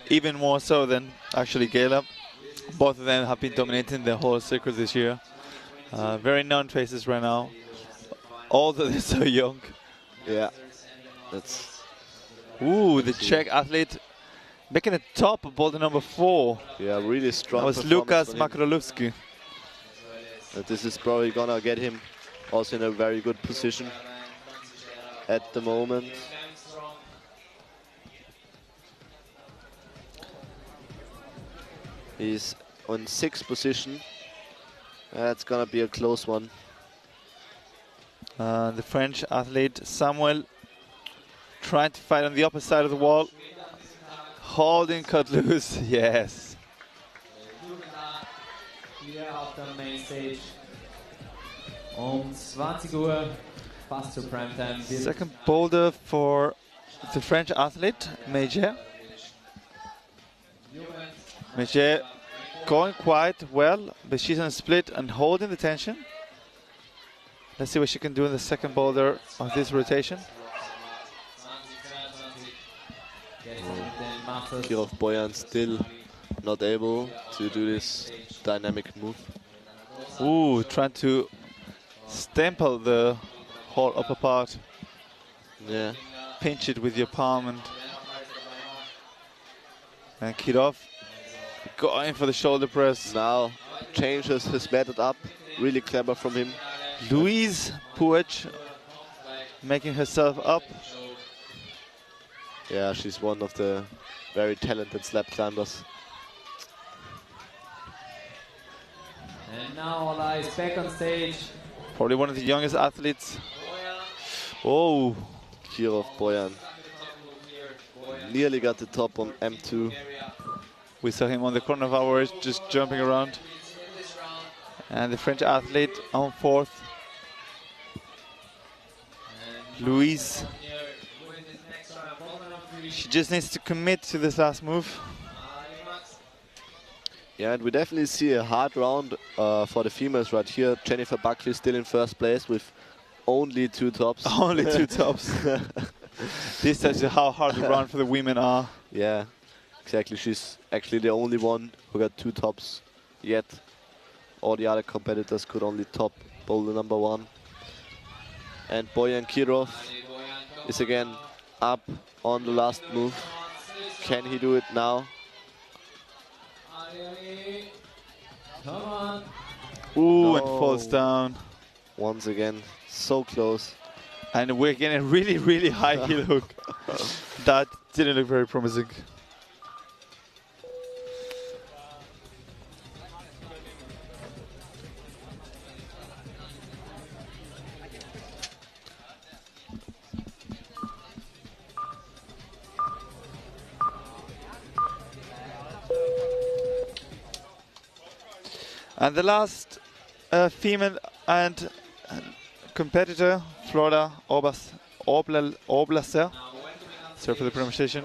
even more so than actually Gala. Both of them have been dominating the whole circuit this year. Very known faces right now. Although they're so young. Yeah, that's... Ooh, the Czech athlete making a top of boulder number 4. Yeah, really strong. That was performance Lukas from him. Makrolewski. And this is probably gonna get him also in a very good position at the moment. He's on 6th position. That's gonna be a close one. The French athlete Samuel trying to fight on the upper side of the wall. Holding cut loose, yes. Hier auf der Main Stage. 20 Uhr, fast to prime time. Second boulder for the French athlete, Mejer. Mejer going quite well, but she's on a split and holding the tension. Let's see what she can do in the second boulder of this rotation. Kirov Bojan still not able to do this dynamic move. Ooh, trying to stample the whole upper part. Yeah. Pinch it with your palm and Kirov going for the shoulder press. Now changes his method up. Really clever from him. Louise Puech making herself up. Yeah, she's one of the very talented slab climbers. And now all eyes back on stage. Probably one of the youngest athletes. Oh, Kirov Bojan nearly got the top on M2. we saw him on the corner of ours just jumping around. And the French athlete on 4th. Louise. She just needs to commit to this last move. Yeah, and we definitely see a hard round for the females right here. Jennifer Buckley still in 1st place with only 2 tops. Only 2 tops. This tells you how hard the round for the women are. Yeah, exactly. She's actually the only one who got 2 tops yet. All the other competitors could only top boulder number 1. And Bojan Kirov is again up on the last move. Can he do it now? Come on. Ooh, No. and falls down. Once again, so close. And we're getting a really, really high heel hook. That didn't look very promising. And the last female and competitor, Flora Oblaser, sorry for the pronunciation,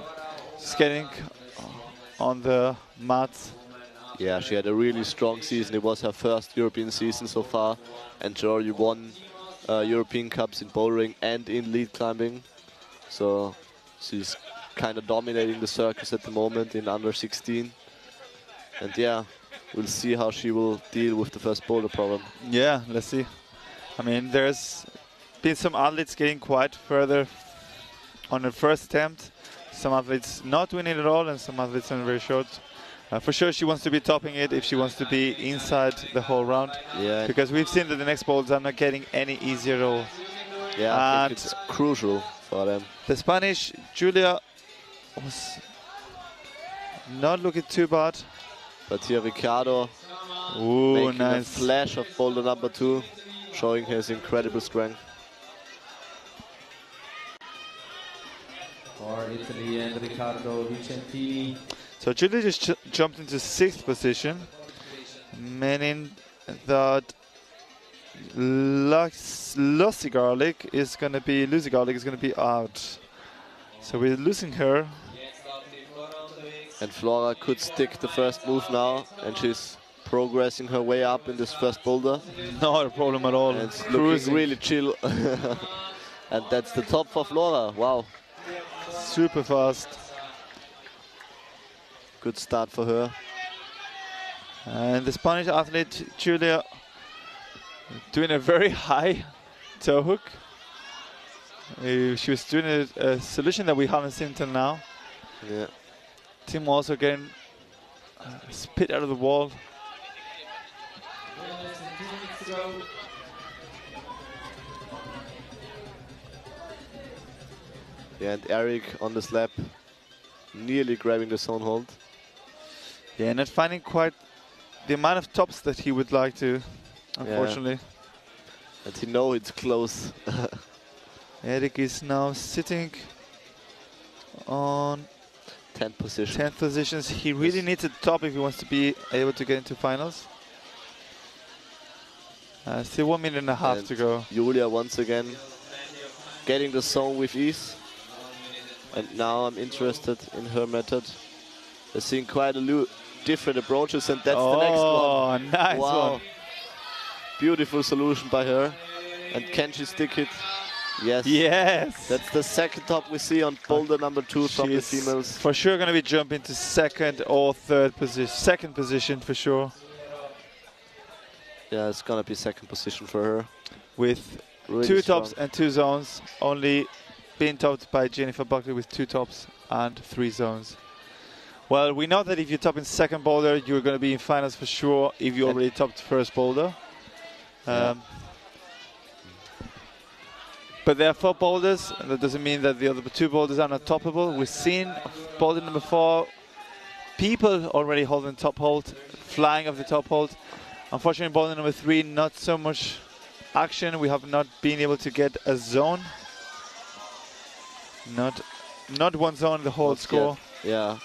skating on the mats. Yeah, she had a really strong season. It was her first European season so far, and she already won European Cups in bouldering and in lead climbing. So she's kind of dominating the circus at the moment in under 16. And yeah, we'll see how she will deal with the first boulder problem. Yeah, let's see. I mean, there's been some athletes getting quite further on the first attempt. Some athletes not winning at all, and some athletes on very short. For sure, she wants to be topping it if she wants to be inside the whole round. Yeah. Because we've seen that the next boulders are not getting any easier at all. Yeah, I And think it's crucial for them. the Spanish, Julia, was not looking too bad. But here Ricardo Ooh, making a nice. flash of boulder number 2, showing his incredible strength. For Italy and Riccardo Vicentini. So Julia just jumped into 6th position, meaning that Lucy Garlic is going to be out. So we're losing her. And Flora could stick the first move now, and she's progressing her way up in this first boulder. Not a problem at all. And it's looking Cruising. really chill. And that's the top for Flora. Wow. Super fast. Good start for her. And the Spanish athlete, Julia, doing a very high toe hook. She was doing a solution that we haven't seen until now. Yeah. Tim also getting spit out of the wall. Yeah, and Eric on the slab, nearly grabbing the zone hold. Yeah, not finding quite the amount of tops that he would like to, unfortunately. And he knows it's close. Eric is now sitting on 10th position. 10th positions. He really needs a top if he wants to be able to get into finals. Still 1 minute and a half to go. Julia once again getting the zone with ease. And now I'm interested in her method. We're seeing quite a different approaches, and that's the next one. Oh, nice Wow. one. Beautiful solution by her. And can she stick it? Yes. Yes. That's the second top we see on boulder number 2 from the She's females. for sure going to be jumping to 2nd or 3rd position. 2nd position for sure. Yeah, it's gonna be 2nd position for her. With Really 2 strong. tops and 2 zones. Only being topped by Jennifer Buckley with 2 tops and 3 zones. Well, we know that if you top in 2nd boulder, you're going to be in finals for sure if you already topped 1st boulder. But there are 4 boulders, and that doesn't mean that the other 2 boulders are not toppable. We've seen boulder number 4, people already holding top hold, flying off the top hold. Unfortunately, boulder number 3, not so much action. We have not been able to get a zone. Not one zone in the whole score. Yeah.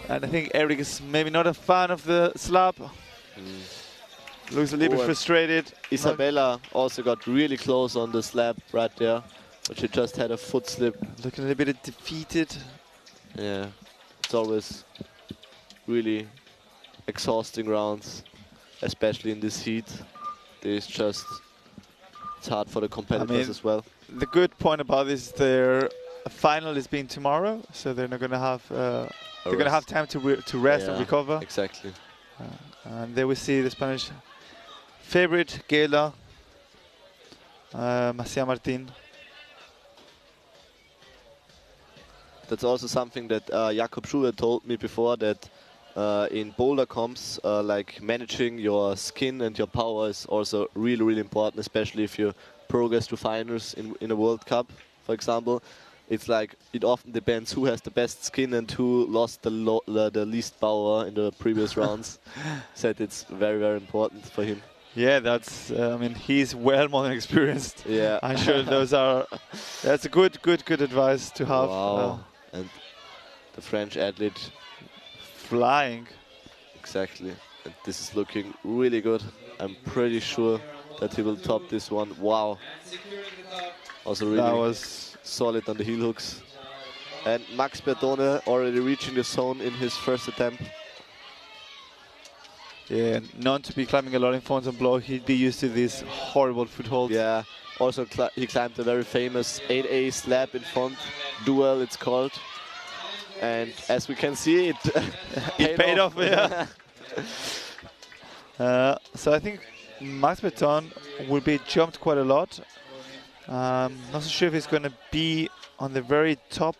And I think Eric is maybe not a fan of the slab. Looks a little bit frustrated. Isabella also got really close on the slab right there, but she just had a foot slip. Looking a little bit defeated. Yeah, it's always really exhausting rounds, especially in this heat. It's hard for the competitors as well. The good point about this is their final is being tomorrow, so they're not going to have they're going to have time to rest and recover. Exactly. And there we see the Spanish favorite, Gela, Macia Martin. That's also something that Jakob Schuhe told me before, that in boulder comps, like managing your skin and your power is also really, really important, especially if you progress to finals in a World Cup, for example. It's like it often depends who has the best skin and who lost the least power in the previous rounds. Said it's very, very important for him. Yeah, that's. I mean, he's well more than experienced. Yeah, I'm sure that's a good advice to have. Wow. And the French athlete flying. Exactly. And this is looking really good. I'm pretty sure that he will top this one. Wow. Also really that was solid on the heel hooks. And Max Bertone already reaching the zone in his first attempt. Yeah, known to be climbing a lot in front and Bloc. He'd be used to these horrible footholds. Yeah. Also he climbed a very famous 8A slab in front. Duel it's called. And as we can see, it paid off. Yeah. So I think Max Bertone will be jumped quite a lot. Not so sure if he's going to be on the very top,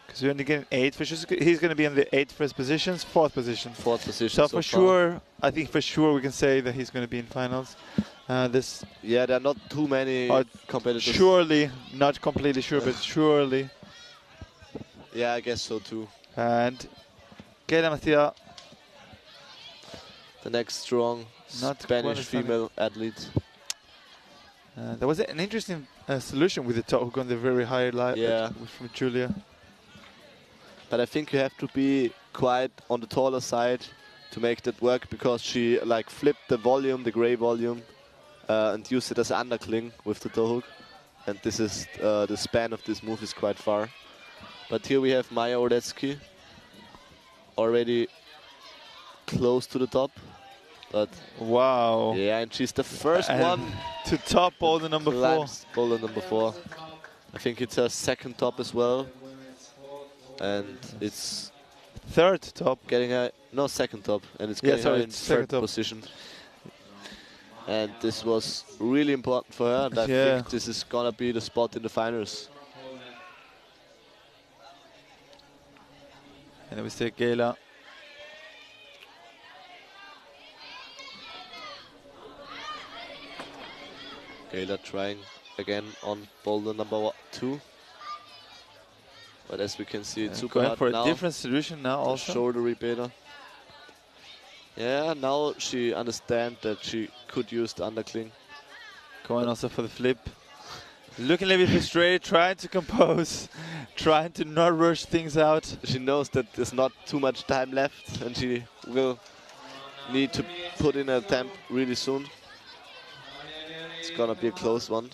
because we're only getting 8. For sure, he's going to be in the 8th first positions, 4th position. 4th position. So for sure, I think for sure we can say that he's going to be in finals. Yeah, there are not too many competitors. Surely, not completely sure, but surely. Yeah, I guess so too. And Gela Macia, the next strong Spanish female athlete. There was an interesting solution with the top hook on the very high line from Julia. But I think you have to be quite on the taller side to make that work, because she like flipped the volume, the gray volume, and used it as an undercling with the toe hook. And this is the span of this move is quite far. But here we have Maya Ordetsky, already close to the top. But wow. Yeah, and she's the first one to top boulder number 4. Boulder number 4. I think it's her second top as well. And it's third top. Getting her second top, and it's getting her in third position. And this was really important for her, and I think this is gonna be the spot in the finals. And then we see Gela. Gela trying again on boulder number 2. But as we can see, it's super hard for now. A different solution now also. Shoulder rebater. Yeah, now she understands that she could use the undercling. Going also for the flip. Looking a little bit frustrated, trying to compose, trying to not rush things out. She knows that there's not too much time left, and she will need to put in an attempt really soon. It's gonna be a close one.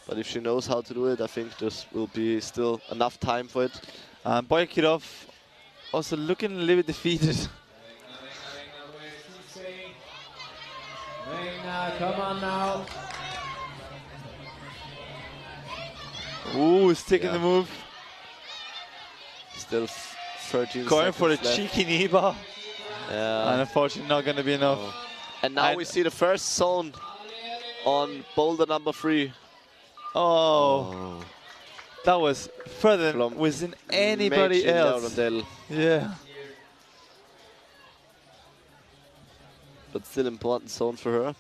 But if she knows how to do it, I think there will be still enough time for it. Boya Kirov also looking a little bit defeated. Come on now. Ooh, sticking the move. Still 13 going for the left. cheeky knee bar. Yeah. And unfortunately not going to be enough. Oh. And now we see the first zone on boulder number 3. Oh. That was further than wasn't anybody else. Yeah. But still important zone for her.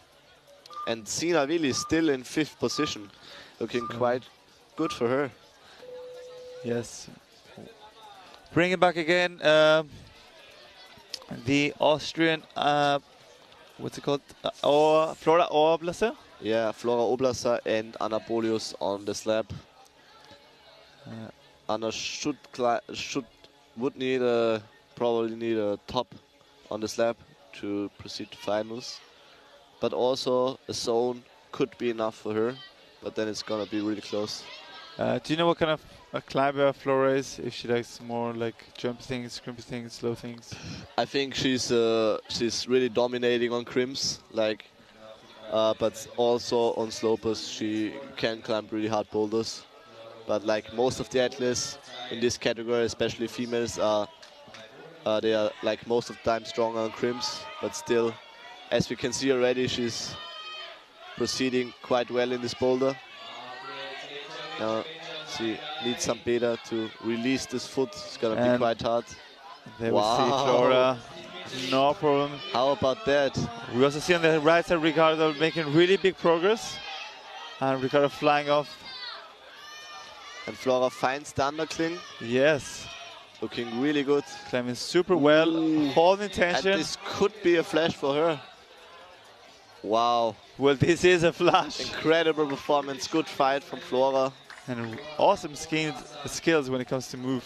And Sina Vili still in 5th position. Looking quite good for her. Yes. Bring it back again. The Austrian, what's it called? Flora Oblase? Yeah, Flora Oblase and Anna Polius on the slab. Anna would need probably need a top on the slab to proceed to finals. But also a zone could be enough for her, but then it's gonna be really close. Do you know what kind of a climber Flora is? If she likes more like jump things, crimpy things, slow things? I think she's really dominating on crimps, like, but also on slopers she can climb really hard boulders. But like most of the athletes in this category, especially females, are They are like most of the time stronger on crimps, but still, as we can see already, she's proceeding quite well in this boulder. Now she needs some beta to release this foot. It's gonna be quite hard. There we see Flora, no problem. How about that? We also see on the right side Ricardo making really big progress, and Ricardo flying off. And Flora finds the undercling. Yes. Looking really good. Climbing super well, holding tension. And this could be a flash for her. Wow. Well, this is a flash. Incredible performance, good fight from Flora. And awesome skills when it comes to move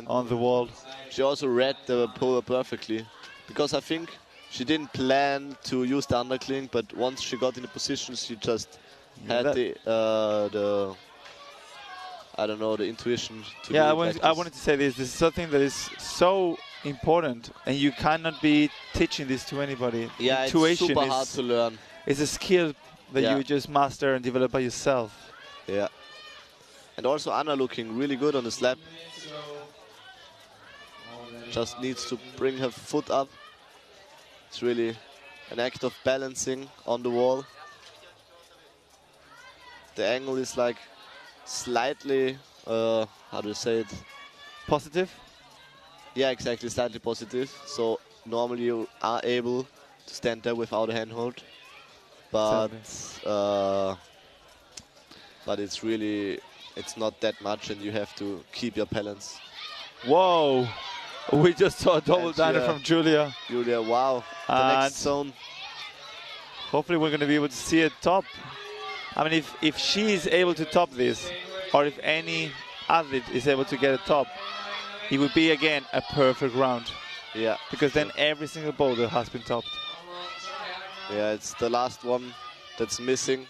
on the wall. She also read the polar perfectly. Because I think she didn't plan to use the undercling, but once she got in the position, she just had the I don't know, the intuition to do it. I wanted to say this. This is something that is so important, and you cannot be teaching this to anybody. Yeah, Intuition it's super hard to learn. It's a skill that you just master and develop by yourself. Yeah. And also Anna looking really good on the slab. Just needs to bring her foot up. It's really an act of balancing on the wall. The angle is like slightly, how do you say it? Positive? Yeah, exactly, slightly positive. So normally you are able to stand there without a handhold. But it's really, it's not that much, and you have to keep your balance. Whoa! We just saw a double diner from Julia. Julia, wow. The next zone. Hopefully we're going to be able to see it top. I mean, if she is able to top this, or if any athlete is able to get a top, it would be, again, a perfect round. Yeah. Because then every single boulder has been topped. Yeah, it's the last one that's missing.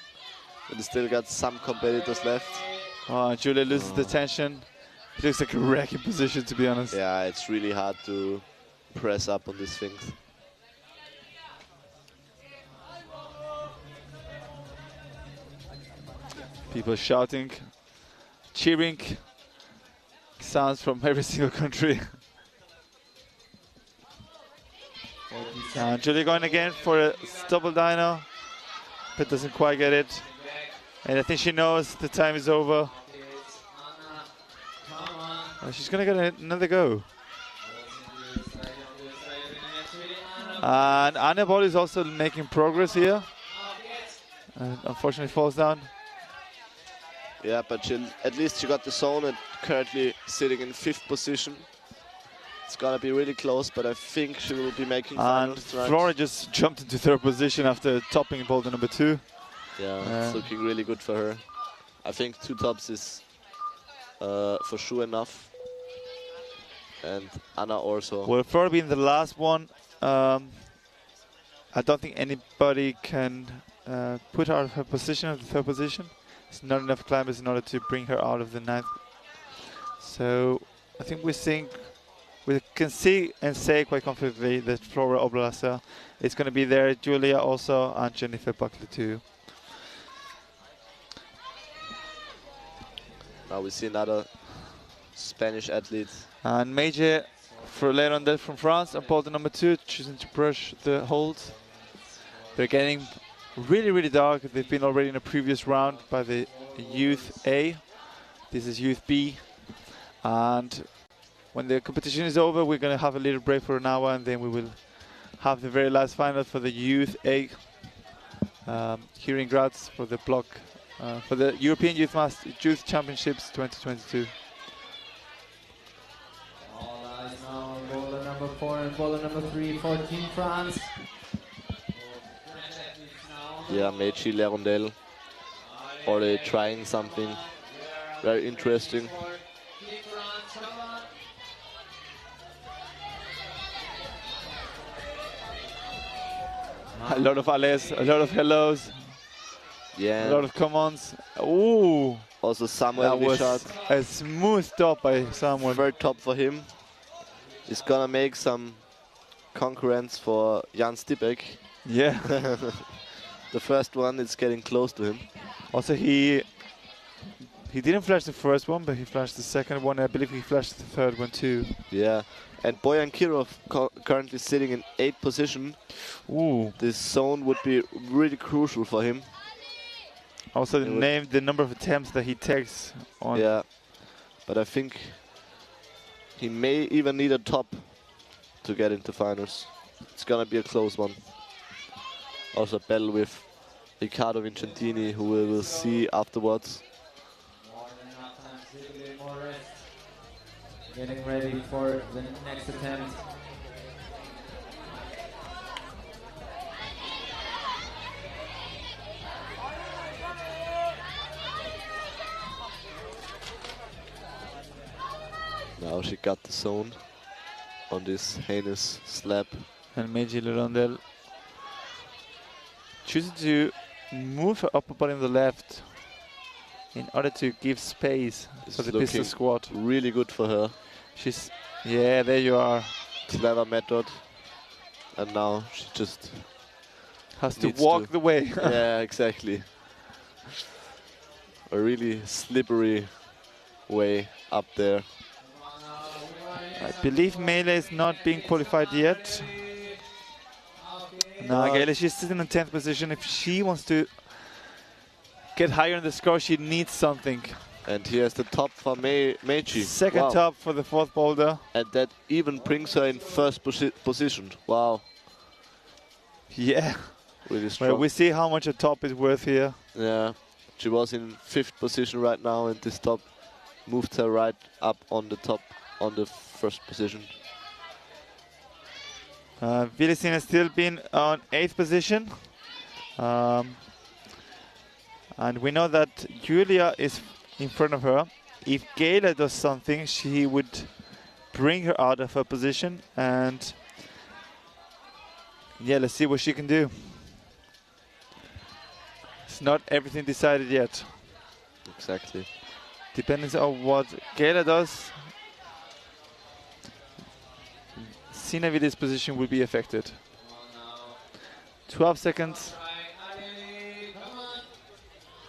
But still got some competitors left. Oh, Julia loses the tension. It looks like a wrecking position, to be honest. Yeah, it's really hard to press up on these things. People shouting, cheering, sounds from every single country. And Julia going again for a double dyno, but doesn't quite get it. And I think she knows the time is over. She's gonna get another go. And Anna Boll is also making progress here. And unfortunately falls down. Yeah, but at least she got the zone and currently sitting in 5th position. It's gonna be really close, but I think she will be making finals. And Flora just jumped into 3rd position after topping boulder number 2. Yeah, it's looking really good for her. I think 2 tops is for sure enough. And Anna also. Well, Flora being the last one, I don't think anybody can put her out of her position, of the 3rd position. It's not enough climbers in order to bring her out of the 9th. So I think we can see and say quite confidently that Flora Oblasa is going to be there. Julia also, and Jennifer Buckley too. Now we see another Spanish athlete. And Major for later on that from France, on boulder number 2, choosing to brush the hold. They're getting really, really dark. They've been already in a previous round by the Youth A. This is Youth B. And when the competition is over, we're going to have a little break for an hour, and then we will have the very last final for the Youth A here in Graz for the Bloc, for the European Youth Championships 2022. All eyes now on boulder number 4 and boulder number 3 for Team France. Yeah, Meiji Lerondelle already trying something very interesting. A lot of alles, a lot of hellos, yeah, a lot of come-ons. Ooh! Also Samuel that was shot. A smooth top by Samuel. Very top for him. He's gonna make some concurrence for Jan Stipek. Yeah. The first one is getting close to him. Also he He didn't flash the first one, but he flashed the second one. I believe he flashed the third one too. Yeah, and Bojan Kirov currently sitting in 8th position. Ooh. This zone would be really crucial for him. Also the number of attempts that he takes on. Yeah, but I think he may even need a top to get into finals. It's gonna be a close one. Also battle with Riccardo Vincentini, who we will see afterwards. Getting ready for the next attempt. Now she got the zone on this heinous slab. And Meiji Lerondel chooses to move her upper body on the left in order to give space for the pistol squat. Really good for her. She's, yeah, there you are. Clever method. And now she just has to walk the way. Yeah, exactly. A really slippery way up there. I believe Melee is not being qualified yet. No, Gayle, she's sitting in 10th position. If she wants to get higher in the score, she needs something. And here's the top for Meiji. Second top for the 4th boulder. And that even brings her in 1st position. Wow. Yeah. Really strong. Well, we see how much a top is worth here. Yeah. She was in 5th position right now, and this top moved her right up on the top, on the 1st position. Vilicin has still been on 8th position. And we know that Julia is in front of her. If Gayle does something, she would bring her out of her position. And yeah, let's see what she can do. It's not everything decided yet. Exactly. Depending on what Gayle does, Sinavidi's position will be affected. 12 seconds.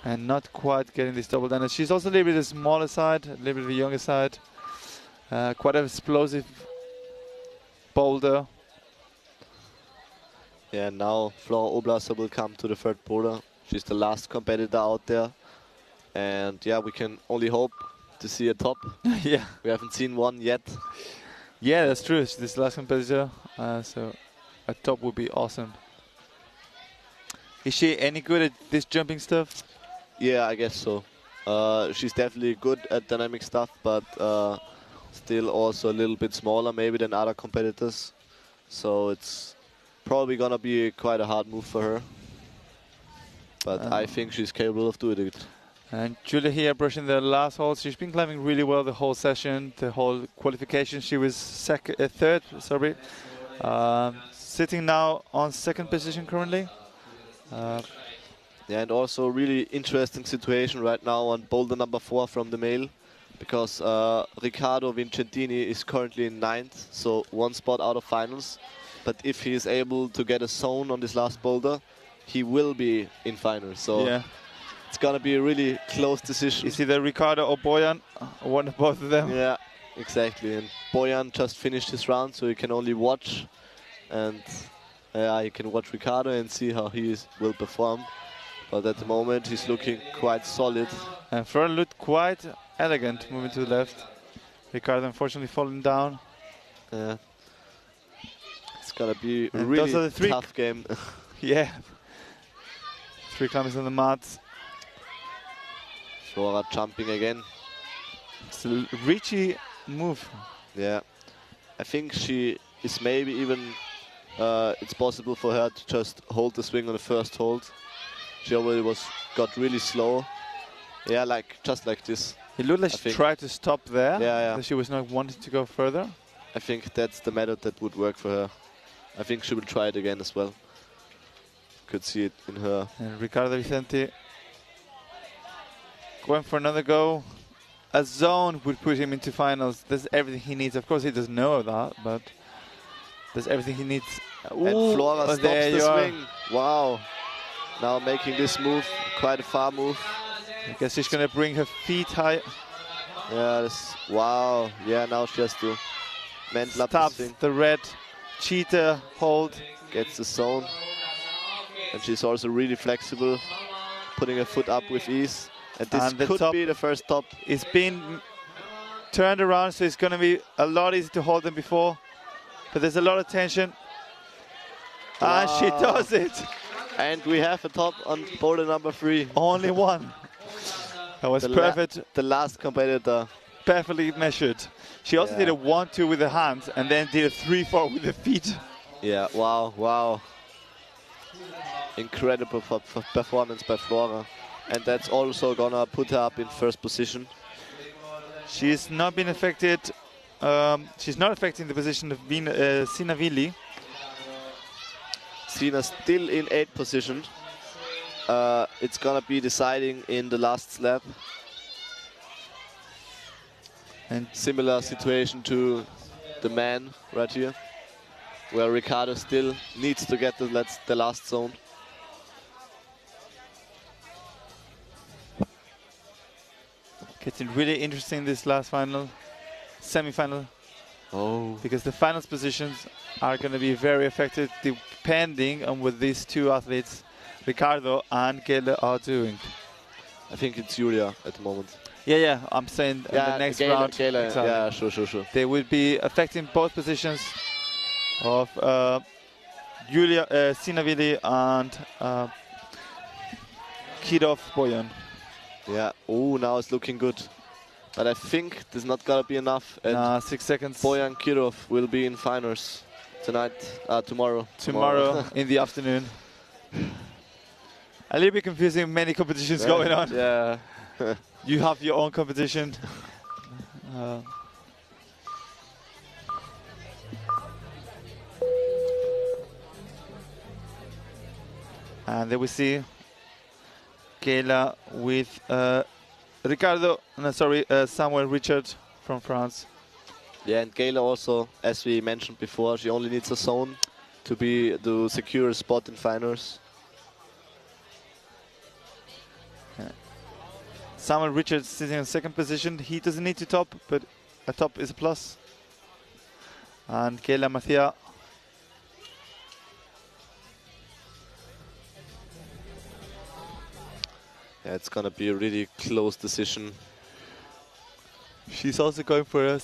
And not quite getting this double down. And she's also a little bit the smaller side, a little bit of the younger side. Quite an explosive boulder. Yeah, now Flora Oblasser will come to the 3rd boulder. She's the last competitor out there. And yeah, we can only hope to see a top. Yeah. We haven't seen one yet. Yeah, that's true. She's this last competitor. So a top would be awesome. Is she any good at this jumping stuff? Yeah, I guess so. She's definitely good at dynamic stuff, but still also a little bit smaller maybe than other competitors. So it's probably gonna be quite a hard move for her. But I think she's capable of doing it. And Julia here brushing the last hole. She's been climbing really well the whole session, the whole qualification. She was third, sorry. Sitting now on 2nd position currently. Yeah, and also really interesting situation right now on boulder number 4 from the male, because Riccardo Vincentini is currently in 9th, so 1 spot out of finals. But if he is able to get a zone on this last boulder, he will be in finals. So yeah, it's gonna be a really close decision. Is either Riccardo or Bojan, or one of both of them? Yeah, exactly. And Bojan just finished his round, so he can only watch, and he can watch Riccardo and see how he will perform. But at the moment, he's looking quite solid. And Flora looked quite elegant moving to the left. Riccardo unfortunately falling down. Yeah. It's gonna be a really tough game. Yeah. 3 climbers on the mats. Flora jumping again. It's a reachy move. Yeah. I think she is maybe even, it's possible for her to just hold the swing on the 1st hold. She already got really slow. Yeah, just like this. It looked like she tried to stop there. Yeah, yeah. She was not wanting to go further. I think that's the method that would work for her. I think she will try it again as well. Could see it in her. And Riccardo Vicente going for another go. A zone would put him into finals. That's everything he needs. Of course, he doesn't know that, but that's everything he needs. And Flora stops the swing. Wow. Now making this move, quite a far move. I guess she's gonna bring her feet high. Yeah, wow. Yeah, now she has to mental up this thing. The red cheetah hold. Gets the zone. And she's also really flexible, putting her foot up with ease. And this could be the first top. It's been turned around, so it's gonna be a lot easier to hold than before. But there's a lot of tension. Wow. And she does it. And we have a top on boulder number 3. Only one. That was perfect. The last competitor. Perfectly measured. She also did a 1-2 with the hands and then did a 3-4 with the feet. Yeah, wow, wow. Incredible performance by Flora. And that's also gonna put her up in first position. She's not been affected. She's not affecting the position of Sina Vili. Sina still in 8th position. It's gonna be deciding in the last slab. And similar situation to the man right here, where Ricardo still needs to get the last zone. Getting really interesting this last semi-final. Oh. Because the finals positions are going to be very affected depending on what these two athletes, Ricardo and Gele, are doing. I think it's Julia at the moment. Yeah, I'm saying in the next round. Exactly. Yeah, sure. They will be affecting both positions of Julia Sinavili and Kirov Boyan. Yeah, oh, now it's looking good. But I think this is not gonna be enough. And 6 seconds. Boyan Kirov will be in finals tomorrow. Tomorrow in the afternoon. A little bit confusing, many competitions going on. Yeah. You have your own competition. And there we see Kayla with Samuel Richard from France. Yeah, and Kayla also, as we mentioned before, she only needs a zone to secure a spot in finals. Samuel Richards sitting in second position. He doesn't need to top, but a top is a plus. And Kayla Mathia. Yeah, it's gonna be a really close decision. She's also going for a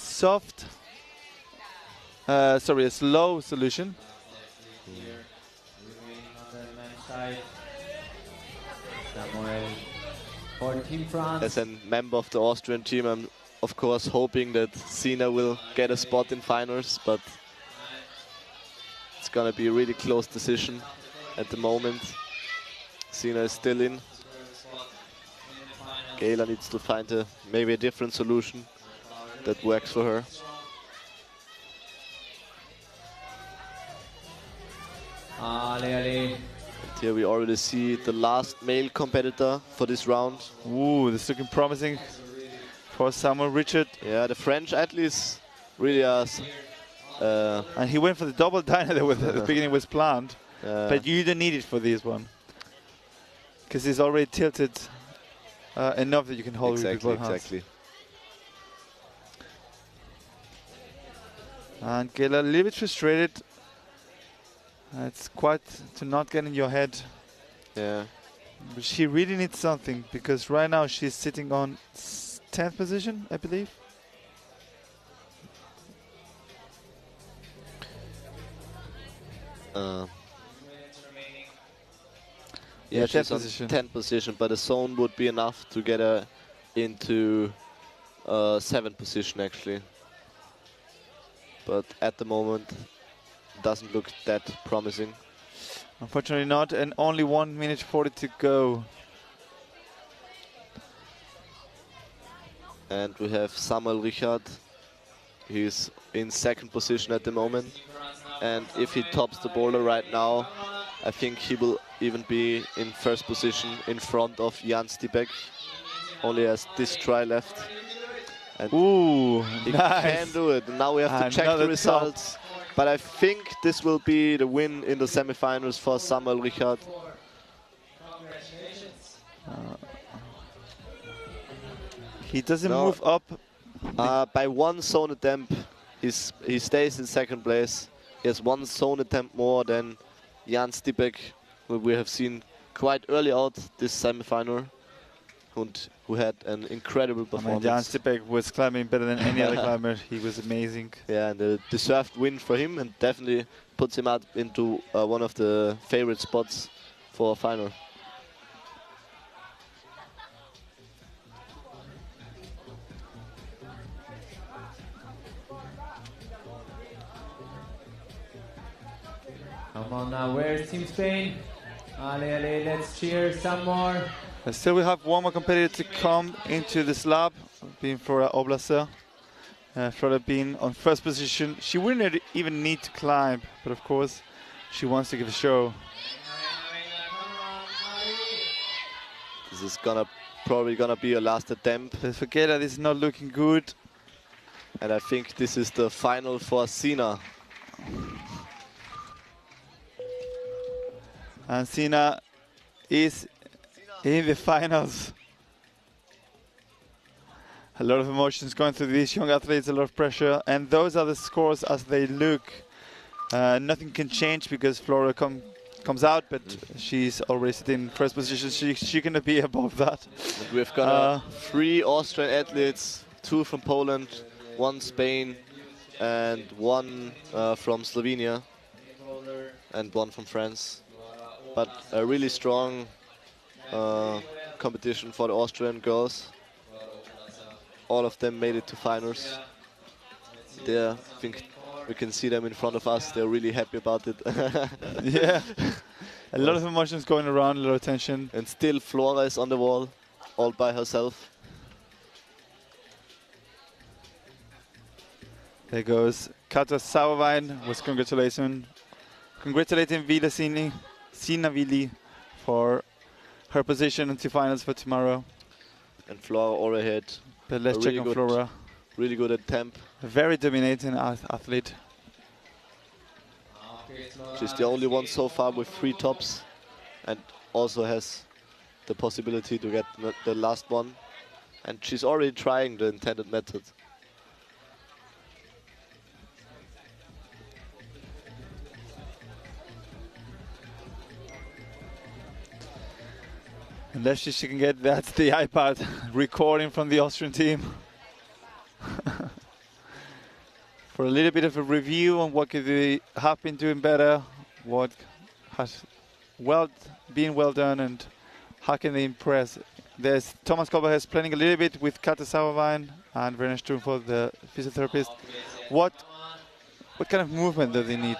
a slow solution. Samuel for Team France. As a member of the Austrian team, I'm of course hoping that Sina will get a spot in finals, but it's gonna be a really close decision at the moment. Sina is still in. Kayla needs to find maybe a different solution that works for her. And here we already see the last male competitor for this round. Ooh, this is looking promising for Samuel Richard. Yeah, the French athletes really are. And he went for the double diner there at the beginning was planned. But you don't need it for this one. Because he's already tilted enough that you can hold with both hands. Exactly. And Kayla a little bit frustrated. It's quite to not get in your head. Yeah. But she really needs something because right now she's sitting on 10th position, I believe. Yeah, she's on 10th position, but a zone would be enough to get her into 7th position actually. But at the moment, doesn't look that promising. Unfortunately not, and only 1 minute 40 to go. And we have Samuel Richard. He's in 2nd position at the moment. And if he tops the boulder right now, I think he will even be in 1st position in front of Jan Stibek. Only has this try left. And ooh, he nice. Can do it. Now we have to check the results. But I think this will be the win in the semifinals for Samuel Richard. He doesn't move up. By one zone attempt, he stays in second place. He has one zone attempt more than Jan Stipek, who we have seen quite early out this semi-final, who had an incredible performance. Jan Stipek was climbing better than any other climber. He was amazing. Yeah, and a deserved win for him, and definitely puts him up into one of the favorite spots for a final. Come on now, where's Team Spain? Ale, let's cheer some more. Still we have one more competitor to come into the slab, being Flora Oblaser. Flora being on first position. She wouldn't even need to climb, but of course she wants to give a show. This is probably gonna be a last attempt. But forget that it's not looking good. And I think this is the final for Sina. And Sina is in the finals. A lot of emotions going through these young athletes, a lot of pressure, and those are the scores as they look. Nothing can change because Flora comes out, but she's already sitting in first position. She can be above that. And we've got 3 Austrian athletes, 2 from Poland, 1 Spain, and 1 from Slovenia, and 1 from France. But a really strong competition for the Austrian girls. All of them made it to finals. There, I think we can see them in front of us. They're really happy about it. Yeah, a lot of emotions going around, a lot of tension. And still Flora is on the wall, all by herself. There goes Kata Sauerwein with congratulating Vida Sina Vili for her position into finals for tomorrow. And Flora already had But let's check on Flora. Really good attempt. A very dominating athlete. She's the only one so far with 3 tops, and also has the possibility to get the last one. And she's already trying the intended method. Unless she can get that's the iPad recording from the Austrian team. For a little bit of a review on what could they have been doing better, what has been well done, and how can they impress. There's Thomas Koberhes planning a little bit with Kata Sauerwein and Werner Struenfeld, the physiotherapist. What kind of movement do they need?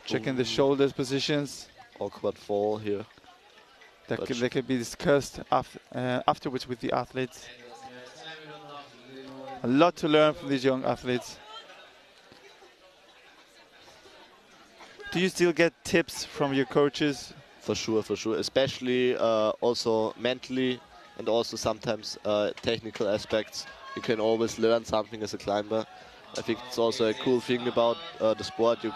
Checking the shoulders positions. Awkward fall here. They can be discussed afterwards with the athletes. A lot to learn from these young athletes. Do you still get tips from your coaches? For sure, especially also mentally, and also sometimes technical aspects. You can always learn something as a climber. I think it's also a cool thing about the sport. You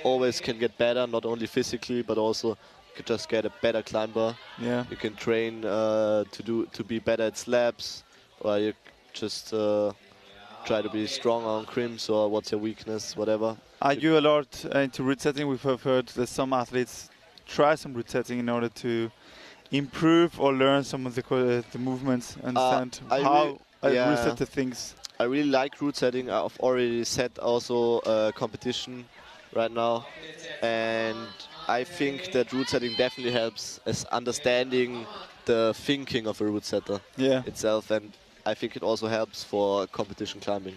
always can get better, not only physically, but also you can just get a better climber. Yeah. You can train to be better at slabs, or you just try to be strong on crims, or what's your weakness, whatever. Are you a lot into route setting? We've heard that some athletes try some route setting in order to improve or learn some of the movements, understand how a route setter thinks. I really like route setting. I've already set also a competition right now, and I think that route setting definitely helps as understanding the thinking of a route setter itself, and I think it also helps for competition climbing.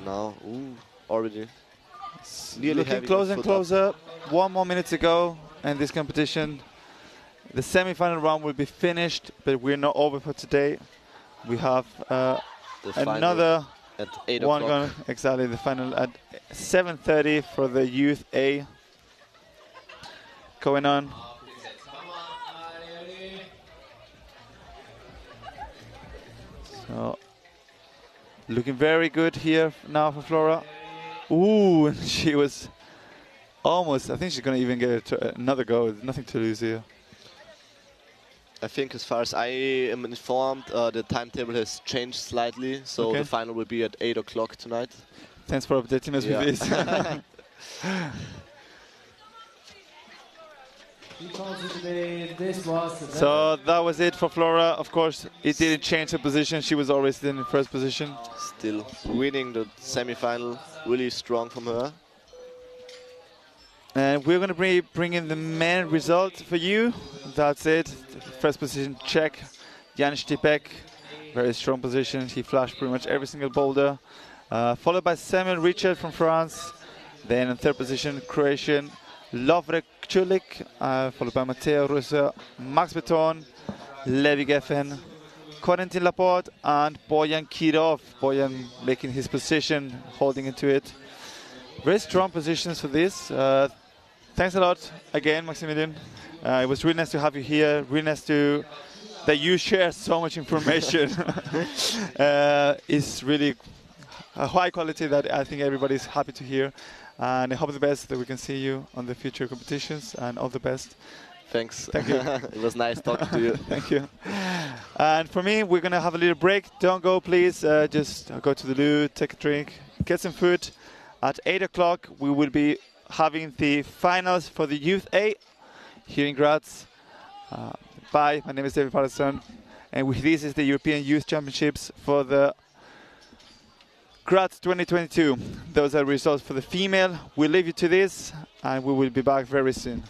Now, already looking closer and closer. 1 more minute to go, and this competition, the semi-final round will be finished, but we're not over for today. We have another at 8 one o'clock. going, exactly, the final at 7:30 for the Youth A going on. So, looking very good here now for Flora. Ooh, she was almost. I think she's going to even get another go. Nothing to lose here. I think as far as I am informed, the timetable has changed slightly, so the final will be at 8 o'clock tonight. Thanks for updating us with this. So that was it for Flora. Of course, it didn't change her position. She was always in first position. Still winning the semi-final. Really strong from her. And we're going to bring in the main result for you. That's it. First position, Czech, Jan Štipek. Very strong position. He flashed pretty much every single boulder. Followed by Samuel Richard from France. Then in third position, Croatian, Lovrek Čulik. Followed by Mateo Russo, Max Beton, Levi Geffen, Corentin Laporte, and Bojan Kirov. Bojan making his position, holding into it. Very strong positions for this. Thanks a lot again, Maximilian. It was really nice to have you here. Really nice that you share so much information. It's really a high quality that I think everybody's happy to hear. And I hope the best that we can see you on the future competitions, and all the best. Thanks. Thank you. It was nice talking to you. Thank you. And for me, we're going to have a little break. Don't go, please. Just go to the loo, take a drink, get some food. At 8 o'clock, we will be having the finals for the Youth A here in Graz. Bye. My name is David Patterson. And this is the European Youth Championships for the Graz 2022. Those are results for the female. We'll leave you to this, and we will be back very soon.